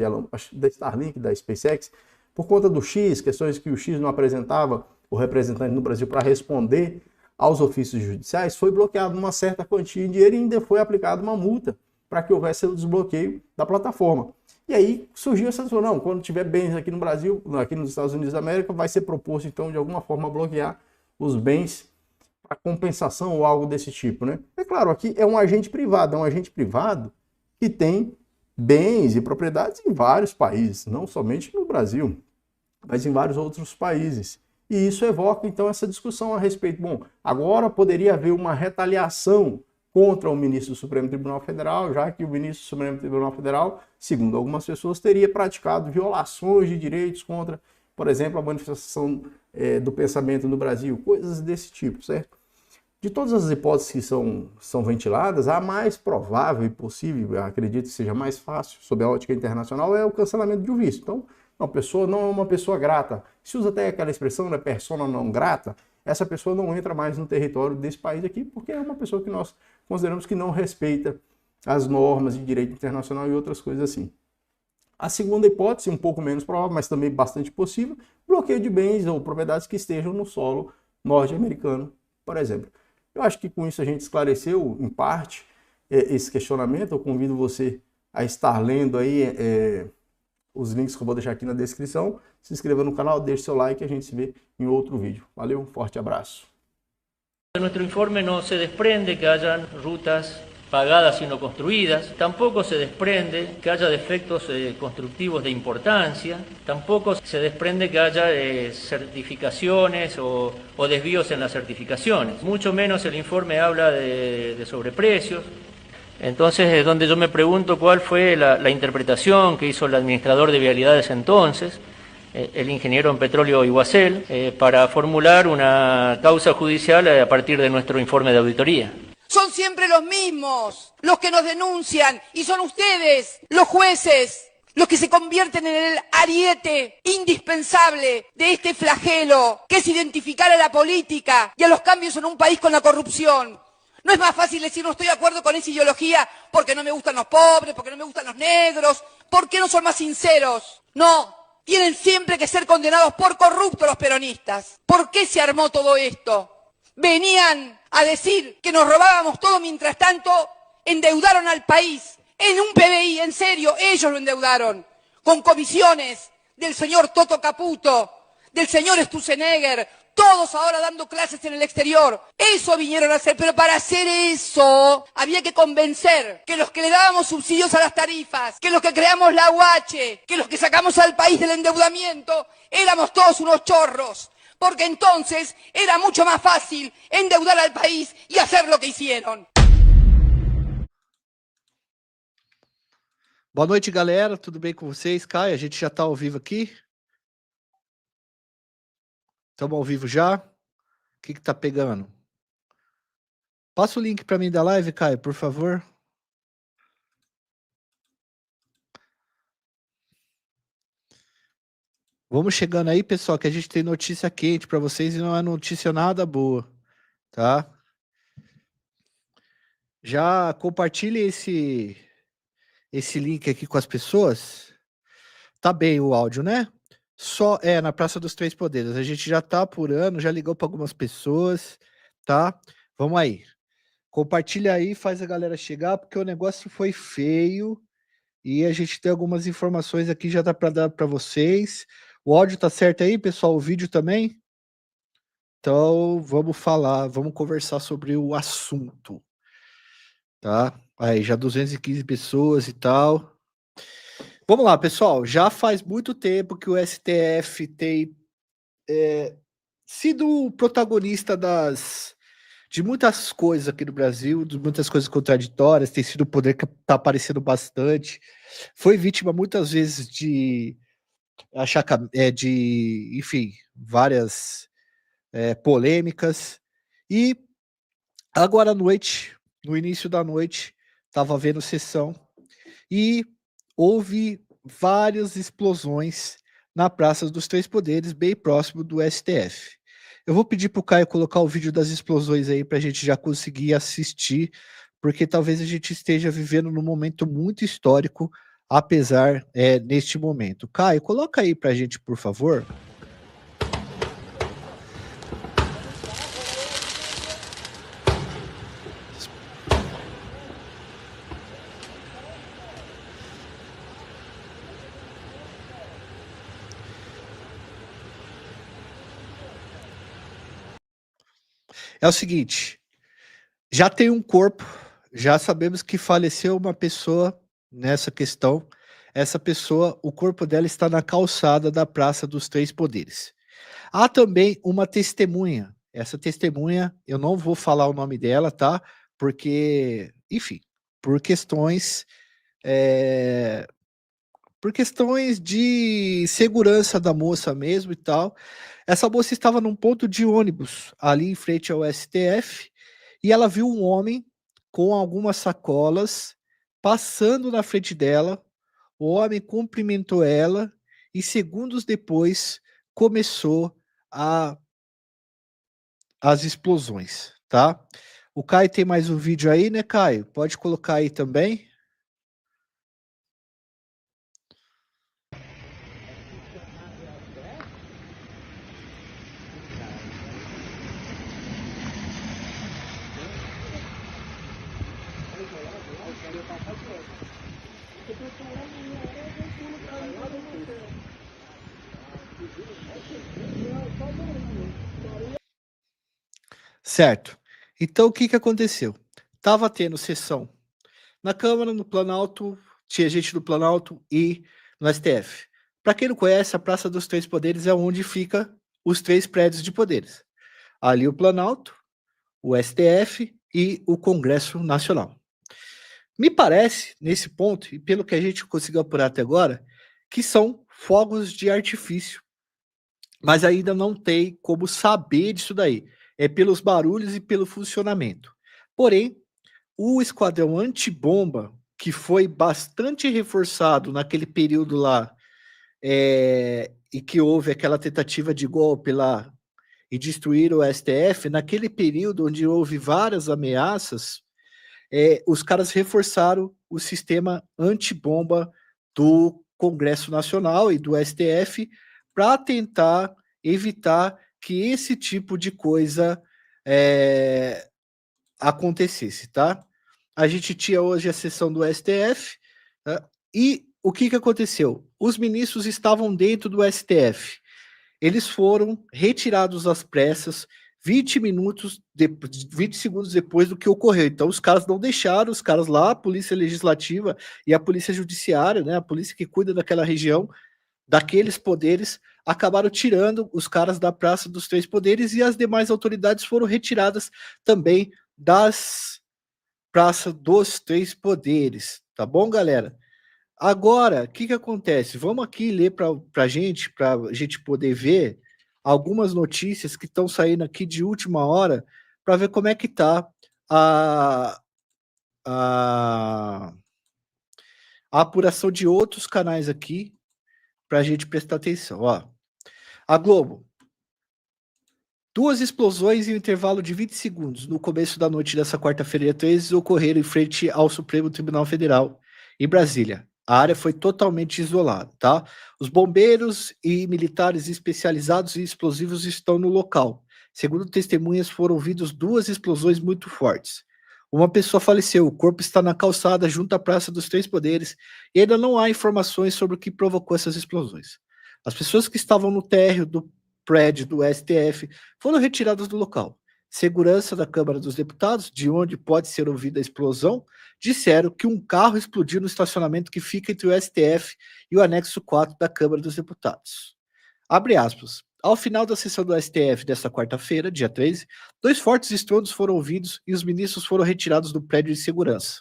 da Starlink, da SpaceX, por conta do X, questões que o X não apresentava o representante no Brasil para responder aos ofícios judiciais, foi bloqueado uma certa quantia de dinheiro e ainda foi aplicada uma multa para que houvesse o desbloqueio da plataforma. E aí surgiu essa discussão, não, quando tiver bens aqui no Brasil, aqui nos Estados Unidos da América, vai ser proposto então de alguma forma bloquear os bens para compensação ou algo desse tipo, né? É claro, aqui é um agente privado que tem bens e propriedades em vários países, não somente no Brasil, mas em vários outros países. E isso evoca então essa discussão a respeito, bom, agora poderia haver uma retaliação contra o ministro do Supremo Tribunal Federal, já que o ministro do Supremo Tribunal Federal, segundo algumas pessoas, teria praticado violações de direitos contra, por exemplo, a manifestação do pensamento no Brasil, coisas desse tipo, certo? De todas as hipóteses que são ventiladas, a mais provável e possível, eu acredito que seja mais fácil, sob a ótica internacional, é o cancelamento de um visto. Então, uma pessoa não é uma pessoa grata. Se usa até aquela expressão, né, persona não grata, essa pessoa não entra mais no território desse país aqui, porque é uma pessoa que nós consideramos que não respeita as normas de direito internacional e outras coisas assim. A segunda hipótese, um pouco menos provável, mas também bastante possível, bloqueio de bens ou propriedades que estejam no solo norte-americano, por exemplo. Eu acho que com isso a gente esclareceu, em parte, esse questionamento. Eu convido você a estar lendo aí os links que eu vou deixar aqui na descrição. Se inscreva no canal, deixe seu like e a gente se vê em outro vídeo. Valeu, um forte abraço. De nuestro informe no se desprende que hayan rutas pagadas y no construidas, tampoco se desprende que haya defectos constructivos de importancia, tampoco se desprende que haya certificaciones o desvíos en las certificaciones, mucho menos el informe habla de sobreprecios. Entonces es donde yo me pregunto cuál fue la interpretación que hizo el administrador de vialidades entonces, el ingeniero en petróleo Iguacel, para formular una causa judicial a partir de nuestro informe de auditoría. Son siempre los mismos los que nos denuncian y son ustedes, los jueces, los que se convierten en el ariete indispensable de este flagelo que es identificar a la política y a los cambios en un país con la corrupción. No es más fácil decir no estoy de acuerdo con esa ideología porque no me gustan los pobres, porque no me gustan los negros, porque no son más sinceros. No, tienen siempre que ser condenados por corruptos los peronistas. ¿Por qué se armó todo esto? Venían a decir que nos robábamos todo, mientras tanto endeudaron al país en un PBI, en serio, ellos lo endeudaron, con comisiones del señor Toto Caputo, del señor Sturzenegger, todos ahora dando clases en el exterior. Eso vinieron a hacer, pero para hacer eso había que convencer que los que le dábamos subsidios a las tarifas, que los que creamos la UH, que los que sacamos al país del endeudamiento, éramos todos unos chorros. Porque entonces era mucho más fácil endeudar al país y hacer lo que hicieron. Boa noite, galera. Tudo bem com vocês? Caio, a gente já tá ao vivo aqui? Estamos ao vivo já? O que tá pegando? Passa o link para mim da live, Caio, por favor. Vamos chegando aí, pessoal, que a gente tem notícia quente para vocês e não é notícia nada boa, tá? Já compartilhe esse link aqui com as pessoas. Tá bem o áudio, né? Só na Praça dos Três Poderes. A gente já tá apurando, já ligou para algumas pessoas, tá? Vamos aí. Compartilha aí, faz a galera chegar, porque o negócio foi feio e a gente tem algumas informações aqui, já dá para dar para vocês. O áudio tá certo aí, pessoal? O vídeo também? Então, vamos falar, vamos conversar sobre o assunto, tá? Aí, já 215 pessoas e tal. Vamos lá, pessoal. Já faz muito tempo que o STF tem sido protagonista de muitas coisas aqui no Brasil, de muitas coisas contraditórias, tem sido o poder que tá aparecendo bastante. Foi vítima muitas vezes de enfim, várias polêmicas. E agora à noite, no início da noite, estava vendo sessão e houve várias explosões na Praça dos Três Poderes, bem próximo do STF. Eu vou pedir para o Caio colocar o vídeo das explosões aí para a gente já conseguir assistir, porque talvez a gente esteja vivendo num momento muito histórico, apesar neste momento. Caio, coloca aí pra gente, por favor. É o seguinte, já tem um corpo, já sabemos que faleceu uma pessoa nessa questão. Essa pessoa, o corpo dela está na calçada da Praça dos Três Poderes. Há também uma testemunha. Essa testemunha, eu não vou falar o nome dela, tá? Porque, enfim, por questões de segurança da moça mesmo e tal. Essa moça estava num ponto de ônibus ali em frente ao STF e ela viu um homem com algumas sacolas passando na frente dela. O homem cumprimentou ela e segundos depois começou as explosões, tá? O Caio tem mais um vídeo aí, né, Caio? Pode colocar aí também. Certo. Então, o que que aconteceu? Tava tendo sessão na Câmara, no Planalto, tinha gente do Planalto e no STF. Para quem não conhece, a Praça dos Três Poderes é onde fica os três prédios de poderes. Ali o Planalto, o STF e o Congresso Nacional. Me parece, nesse ponto, e pelo que a gente conseguiu apurar até agora, que são fogos de artifício, mas ainda não tem como saber disso daí. É pelos barulhos e pelo funcionamento. Porém, o esquadrão antibomba, que foi bastante reforçado naquele período lá, e que houve aquela tentativa de golpe lá e destruir o STF, naquele período onde houve várias ameaças, os caras reforçaram o sistema antibomba do Congresso Nacional e do STF para tentar evitar que esse tipo de coisa acontecesse, tá? A gente tinha hoje a sessão do STF, tá? E o que que aconteceu? Os ministros estavam dentro do STF. Eles foram retirados às pressas 20 segundos depois do que ocorreu. Então, os caras não deixaram, os caras lá, a Polícia Legislativa e a Polícia Judiciária, né, a polícia que cuida daquela região, daqueles poderes, acabaram tirando os caras da Praça dos Três Poderes e as demais autoridades foram retiradas também das Praça dos Três Poderes. Tá bom, galera? Agora, o que que acontece? Vamos aqui ler para a gente poder ver algumas notícias que estão saindo aqui de última hora para ver como é que tá a apuração de outros canais aqui para a gente prestar atenção. Ó, a Globo. 2 explosões em um intervalo de 20 segundos no começo da noite dessa quarta-feira, dia 13, ocorreram em frente ao Supremo Tribunal Federal, em Brasília. A área foi totalmente isolada, tá? Os bombeiros e militares especializados em explosivos estão no local. Segundo testemunhas, foram ouvidas 2 explosões muito fortes. Uma pessoa faleceu, o corpo está na calçada junto à Praça dos Três Poderes e ainda não há informações sobre o que provocou essas explosões. As pessoas que estavam no térreo do prédio do STF foram retiradas do local. Segurança da Câmara dos Deputados, de onde pode ser ouvida a explosão, disseram que um carro explodiu no estacionamento que fica entre o STF e o anexo 4 da Câmara dos Deputados. Abre aspas. Ao final da sessão do STF desta quarta-feira, dia 13, 2 fortes estrondos foram ouvidos e os ministros foram retirados do prédio de segurança.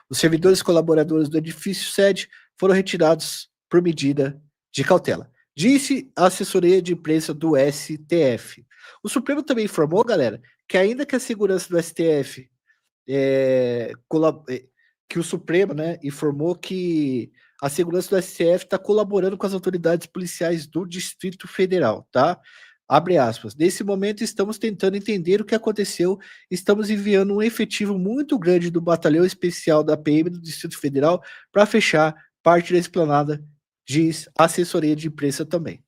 Os servidores colaboradores do edifício sede foram retirados por medida de cautela. Disse a assessoria de imprensa do STF. O Supremo também informou, galera, que ainda que a segurança do STF que o Supremo, né, informou que a segurança do STF está colaborando com as autoridades policiais do Distrito Federal, tá? Abre aspas. Nesse momento estamos tentando entender o que aconteceu, estamos enviando um efetivo muito grande do Batalhão Especial da PM do Distrito Federal para fechar parte da esplanada, diz a assessoria de imprensa também.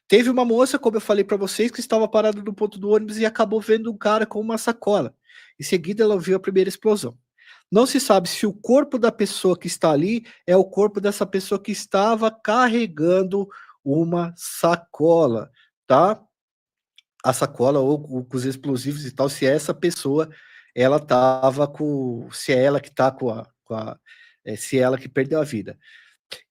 Teve uma moça, como eu falei para vocês, que estava parada no ponto do ônibus e acabou vendo um cara com uma sacola. Em seguida, ela ouviu a primeira explosão. Não se sabe se o corpo da pessoa que está ali é o corpo dessa pessoa que estava carregando uma sacola, tá? A sacola ou com os explosivos e tal, se é essa pessoa, ela estava com... Se é ela que está se é ela que perdeu a vida.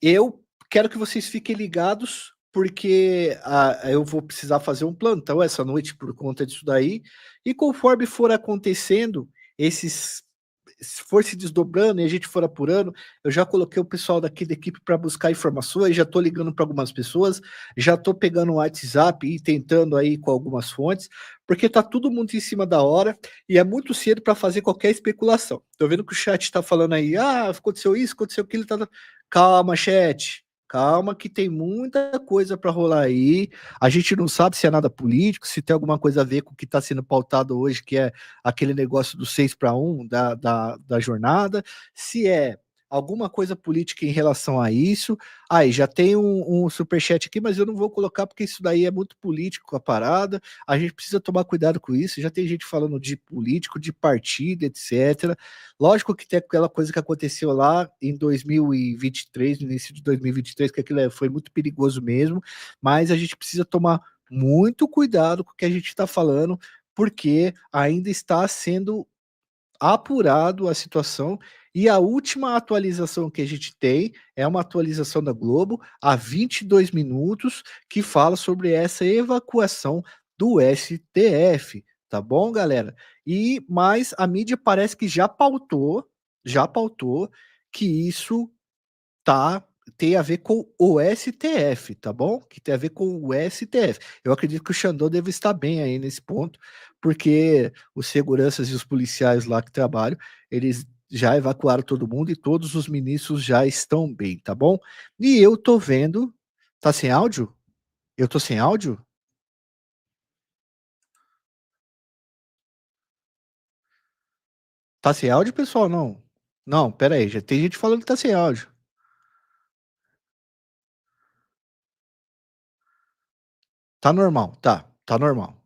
Eu quero que vocês fiquem ligados, porque eu vou precisar fazer um plantão essa noite por conta disso daí, e conforme for acontecendo, se for se desdobrando e a gente for apurando, eu já coloquei o pessoal daqui da equipe para buscar informações, já estou ligando para algumas pessoas, já estou pegando o WhatsApp e tentando aí com algumas fontes, porque tá todo mundo em cima da hora e é muito cedo para fazer qualquer especulação. Tô vendo que o chat está falando aí, aconteceu isso, aconteceu aquilo, tá... Calma, chat. Calma que tem muita coisa para rolar aí. A gente não sabe se é nada político, se tem alguma coisa a ver com o que está sendo pautado hoje, que é aquele negócio do 6-1 da jornada, se é alguma coisa política em relação a isso. Aí, já tem um superchat aqui, mas eu não vou colocar porque isso daí é muito político a parada. A gente precisa tomar cuidado com isso. Já tem gente falando de político, de partido, etc. Lógico que tem aquela coisa que aconteceu lá em 2023, no início de 2023, que aquilo foi muito perigoso mesmo, mas a gente precisa tomar muito cuidado com o que a gente está falando, porque ainda está sendo apurado a situação e a última atualização que a gente tem é uma atualização da Globo há 22 minutos que fala sobre essa evacuação do STF, tá bom, galera? Mas a mídia parece que já pautou que isso tem a ver com o STF, tá bom? Que tem a ver com o STF. Eu acredito que o Xandão deve estar bem aí nesse ponto, porque os seguranças e os policiais lá que trabalham, eles já evacuaram todo mundo e todos os ministros já estão bem, tá bom? E eu tô vendo. Tá sem áudio? Eu tô sem áudio? Tá sem áudio, pessoal? Não. Não, pera aí, já tem gente falando que tá sem áudio. Tá normal, tá normal.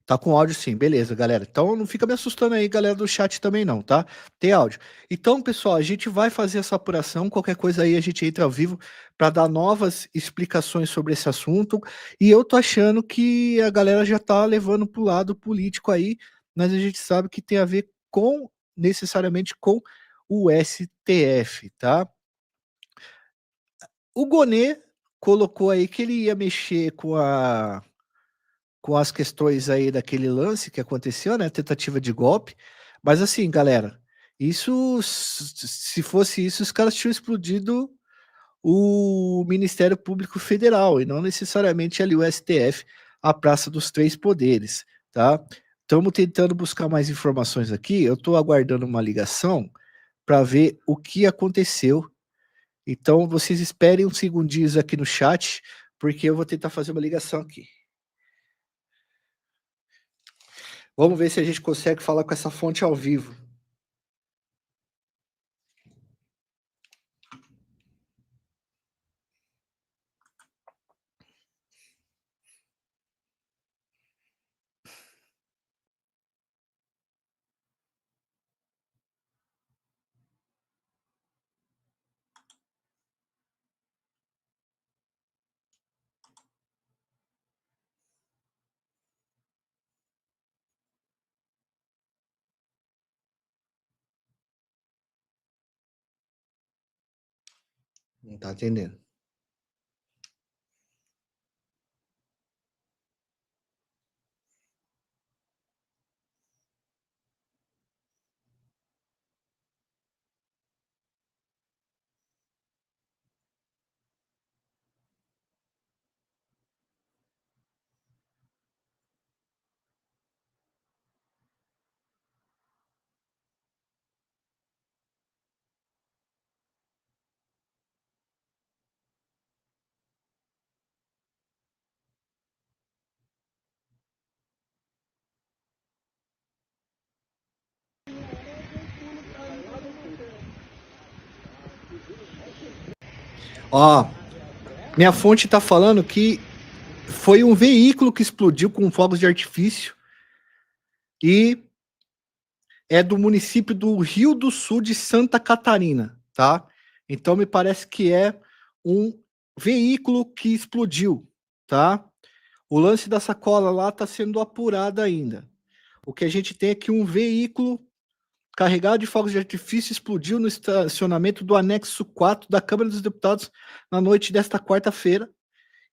Tá com áudio sim, beleza, galera. Então não fica me assustando aí, galera do chat também não, tá? Tem áudio. Então, pessoal, a gente vai fazer essa apuração, qualquer coisa aí a gente entra ao vivo para dar novas explicações sobre esse assunto. E eu tô achando que a galera já tá levando pro lado político aí, mas a gente sabe que tem a ver necessariamente com o STF, tá? O Gonê colocou aí que ele ia mexer com as questões aí daquele lance que aconteceu, né? Tentativa de golpe. Mas assim, galera, isso, se fosse isso, os caras tinham explodido o Ministério Público Federal e não necessariamente ali o STF, a Praça dos Três Poderes, tá? Estamos tentando buscar mais informações aqui. Eu estou aguardando uma ligação para ver o que aconteceu. Então, vocês esperem uns segundinhos aqui no chat, porque eu vou tentar fazer uma ligação aqui. Vamos ver se a gente consegue falar com essa fonte ao vivo. Não tá entendendo. Ó, minha fonte tá falando que foi um veículo que explodiu com fogos de artifício e é do município do Rio do Sul de Santa Catarina, tá? Então me parece que é um veículo que explodiu, tá? O lance da sacola lá tá sendo apurado ainda. O que a gente tem é que um veículo carregado de fogos de artifício explodiu no estacionamento do anexo 4 da Câmara dos Deputados na noite desta quarta-feira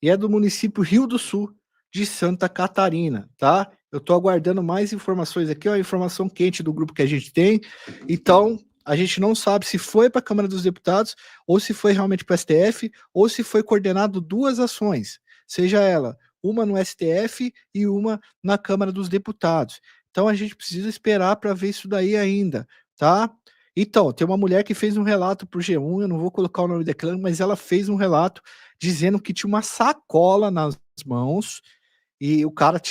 e é do município Rio do Sul de Santa Catarina, tá? Eu tô aguardando mais informações aqui, ó, a informação quente do grupo que a gente tem. Então, a gente não sabe se foi para a Câmara dos Deputados ou se foi realmente para o STF ou se foi coordenado duas ações, seja ela uma no STF e uma na Câmara dos Deputados. Então a gente precisa esperar para ver isso daí ainda, tá? Então, tem uma mulher que fez um relato pro G1, eu não vou colocar o nome daquela, mas ela fez um relato dizendo que tinha uma sacola nas mãos e o cara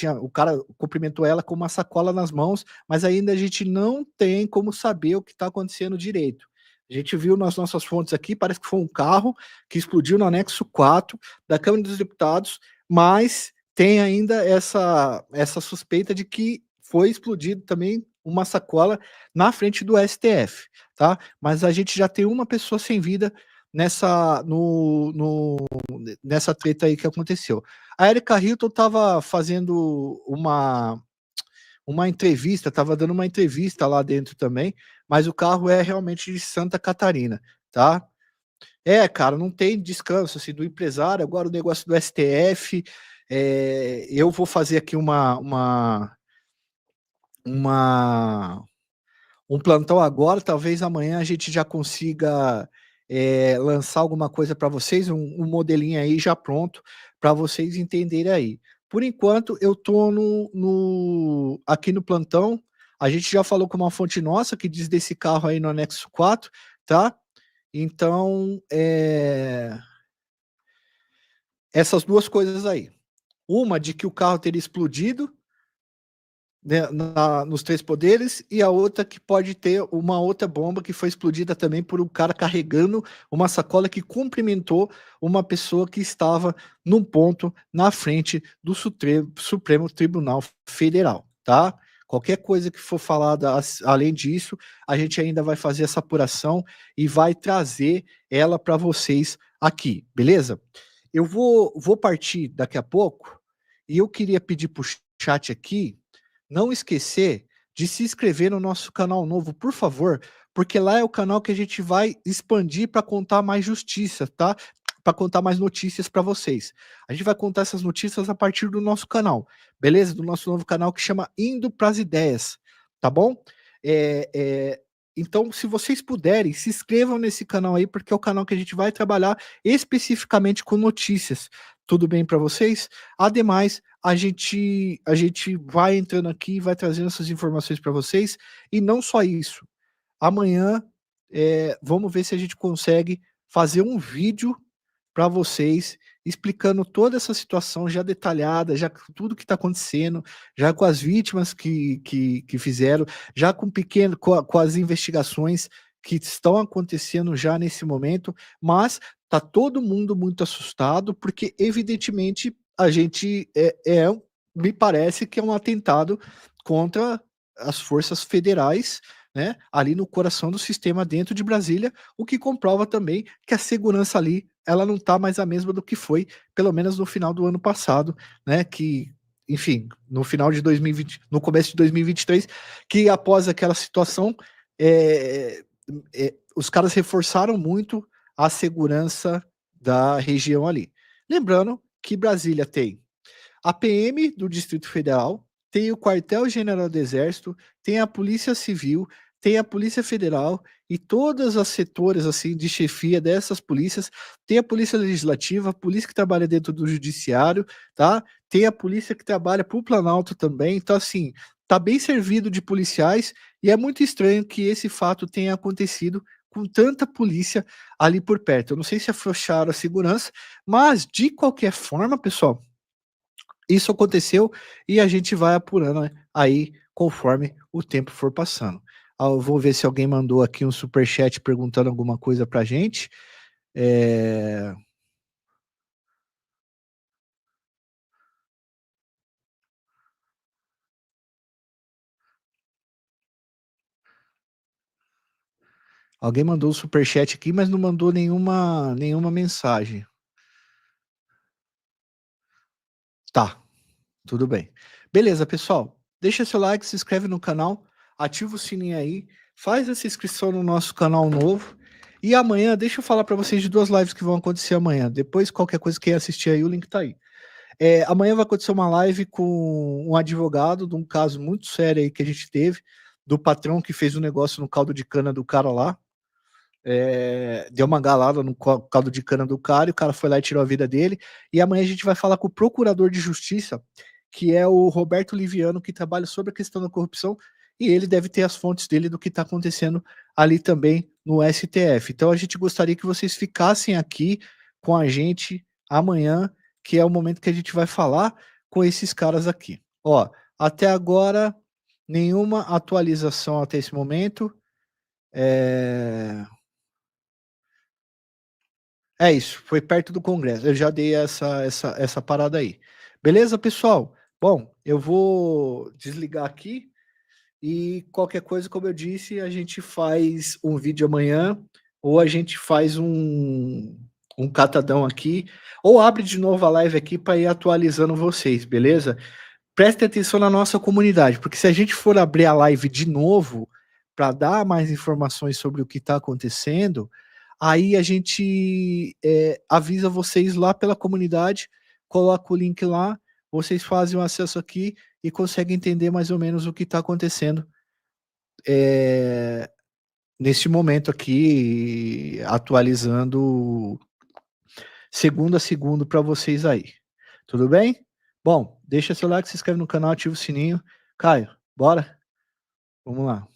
cumprimentou ela com uma sacola nas mãos, mas ainda a gente não tem como saber o que está acontecendo direito. A gente viu nas nossas fontes aqui, parece que foi um carro que explodiu no anexo 4 da Câmara dos Deputados, mas tem ainda essa suspeita de que foi explodido também uma sacola na frente do STF, tá? Mas a gente já tem uma pessoa sem vida nessa treta aí que aconteceu. A Erika Hilton estava fazendo uma entrevista, estava dando uma entrevista lá dentro também, mas o carro é realmente de Santa Catarina, tá? Cara, não tem descanso, assim, do empresário, agora o negócio do STF, eu vou fazer aqui um plantão agora, talvez amanhã a gente já consiga lançar alguma coisa para vocês, um modelinho aí já pronto, para vocês entenderem aí. Por enquanto, eu tô aqui no plantão, a gente já falou com uma fonte nossa que diz desse carro aí no anexo 4, tá? Então, essas duas coisas aí. Uma de que o carro teria explodido, né, nos três poderes, e a outra que pode ter uma outra bomba que foi explodida também por um cara carregando uma sacola que cumprimentou uma pessoa que estava num ponto na frente do Supremo Tribunal Federal, tá? Qualquer coisa que for falada além disso, a gente ainda vai fazer essa apuração e vai trazer ela para vocês aqui, beleza? Eu vou partir daqui a pouco e eu queria pedir para o chat aqui não esquecer de se inscrever no nosso canal novo, por favor, porque lá é o canal que a gente vai expandir para contar mais justiça, tá? Para contar mais notícias para vocês. A gente vai contar essas notícias a partir do nosso canal, beleza? Do nosso novo canal que chama Indo Pras Ideias, tá bom? Então, se vocês puderem, se inscrevam nesse canal aí, porque é o canal que a gente vai trabalhar especificamente com notícias. Tudo bem para vocês? Ademais, a gente vai entrando aqui e vai trazendo essas informações para vocês. E não só isso. Amanhã, vamos ver se a gente consegue fazer um vídeo para vocês explicando toda essa situação já detalhada, já tudo que está acontecendo, já com as vítimas que fizeram, já com as investigações que estão acontecendo já nesse momento, mas tá todo mundo muito assustado, porque evidentemente a gente me parece que é um atentado contra as forças federais, né, ali no coração do sistema dentro de Brasília, o que comprova também que a segurança ali, ela não está mais a mesma do que foi, pelo menos no final do ano passado, né, que, enfim, no final de 2020, no começo de 2023, que após aquela situação, os caras reforçaram muito a segurança da região ali. Lembrando que Brasília tem a PM do Distrito Federal, tem o Quartel-General do Exército, tem a Polícia Civil, tem a Polícia Federal e todas as setores assim de chefia dessas polícias, tem a Polícia Legislativa, a polícia que trabalha dentro do Judiciário, tá? Tem a polícia que trabalha para o Planalto também, então assim, tá bem servido de policiais e é muito estranho que esse fato tenha acontecido com tanta polícia ali por perto. Eu não sei se afrouxaram a segurança, mas de qualquer forma, pessoal, isso aconteceu e a gente vai apurando, né, aí conforme o tempo for passando. Eu vou ver se alguém mandou aqui um superchat perguntando alguma coisa pra gente. Alguém mandou um superchat aqui, mas não mandou nenhuma mensagem. Tá, tudo bem. Beleza, pessoal. Deixa seu like, se inscreve no canal, ativa o sininho aí, faz essa inscrição no nosso canal novo. E amanhã, deixa eu falar para vocês de duas lives que vão acontecer amanhã. Depois, qualquer coisa, quem assistir aí, o link tá aí. Amanhã vai acontecer uma live com um advogado de um caso muito sério aí que a gente teve, do patrão que fez um negócio no caldo de cana do cara lá. Deu uma galada no caldo de cana do cara, e o cara foi lá e tirou a vida dele. E amanhã a gente vai falar com o procurador de justiça, que é o Roberto Liviano, que trabalha sobre a questão da corrupção, e ele deve ter as fontes dele do que está acontecendo ali também no STF. Então a gente gostaria que vocês ficassem aqui com a gente amanhã, que é o momento que a gente vai falar com esses caras aqui. Ó, até agora, nenhuma atualização até esse momento. É isso, foi perto do Congresso. Eu já dei essa parada aí. Beleza, pessoal? Bom, eu vou desligar aqui e qualquer coisa, como eu disse, a gente faz um vídeo amanhã ou a gente faz um catadão aqui ou abre de novo a live aqui para ir atualizando vocês, beleza? prestem atenção na nossa comunidade, porque se a gente for abrir a live de novo para dar mais informações sobre o que está acontecendo, aí a gente avisa vocês lá pela comunidade, coloca o link lá, vocês fazem o acesso aqui e conseguem entender mais ou menos o que está acontecendo neste momento aqui, atualizando segundo a segundo para vocês aí. Tudo bem? Bom, deixa seu like, se inscreve no canal, ativa o sininho. Caio, bora? Vamos lá.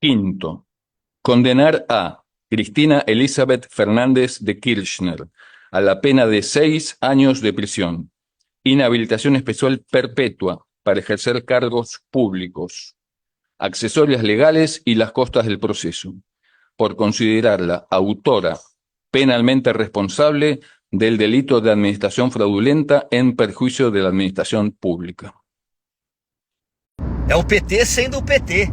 Quinto, condenar a Cristina Elizabeth Fernández de Kirchner a la pena de 6 años de prisión, inhabilitación especial perpetua para ejercer cargos públicos, accesorias legales y las costas del proceso, por considerarla autora penalmente responsable del delito de administración fraudulenta en perjuicio de la administración pública. É o PT sendo o PT.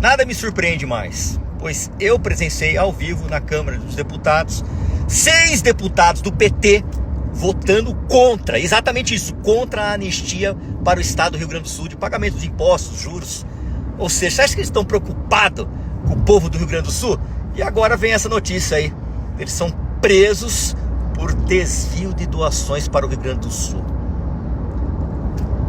Nada me surpreende mais, pois eu presenciei ao vivo na Câmara dos Deputados 6 deputados do PT votando contra, exatamente isso, contra a anistia para o Estado do Rio Grande do Sul de pagamento de impostos, juros. Ou seja, você acha que eles estão preocupados com o povo do Rio Grande do Sul? E agora vem essa notícia aí, eles são presos por desvio de doações para o Rio Grande do Sul.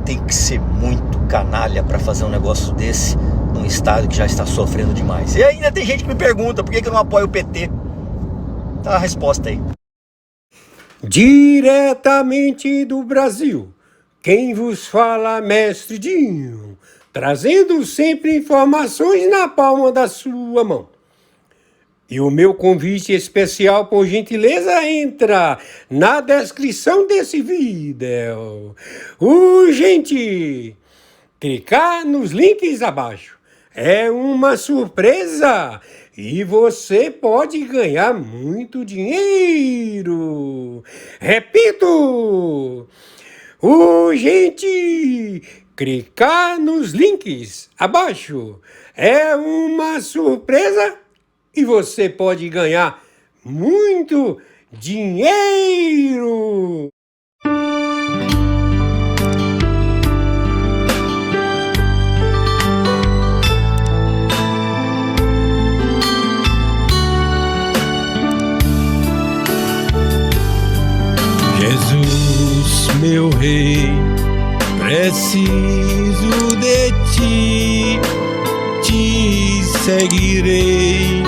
Tem que ser muito canalha para fazer um negócio desse num estado que já está sofrendo demais. E ainda tem gente que me pergunta por que eu não apoio o PT. Tá a resposta aí. Diretamente do Brasil, quem vos fala, Mestre Dinho, trazendo sempre informações na palma da sua mão. E o meu convite especial, por gentileza, entra na descrição desse vídeo. Urgente! Clicar nos links abaixo. É uma surpresa e você pode ganhar muito dinheiro. Repito! Urgente! Clicar nos links abaixo. É uma surpresa e você pode ganhar muito dinheiro! Jesus, meu rei, preciso de ti, te seguirei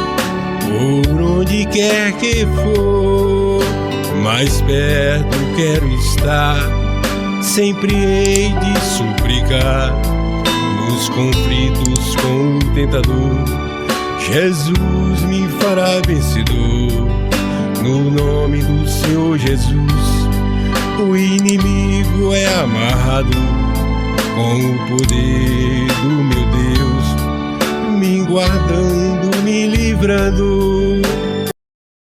por onde quer que for, mais perto quero estar, sempre hei de suplicar, nos conflitos com o tentador, Jesus me fará vencedor, no nome do Senhor Jesus, o inimigo é amarrado, com o poder do meu Deus, me guardando, me livrando.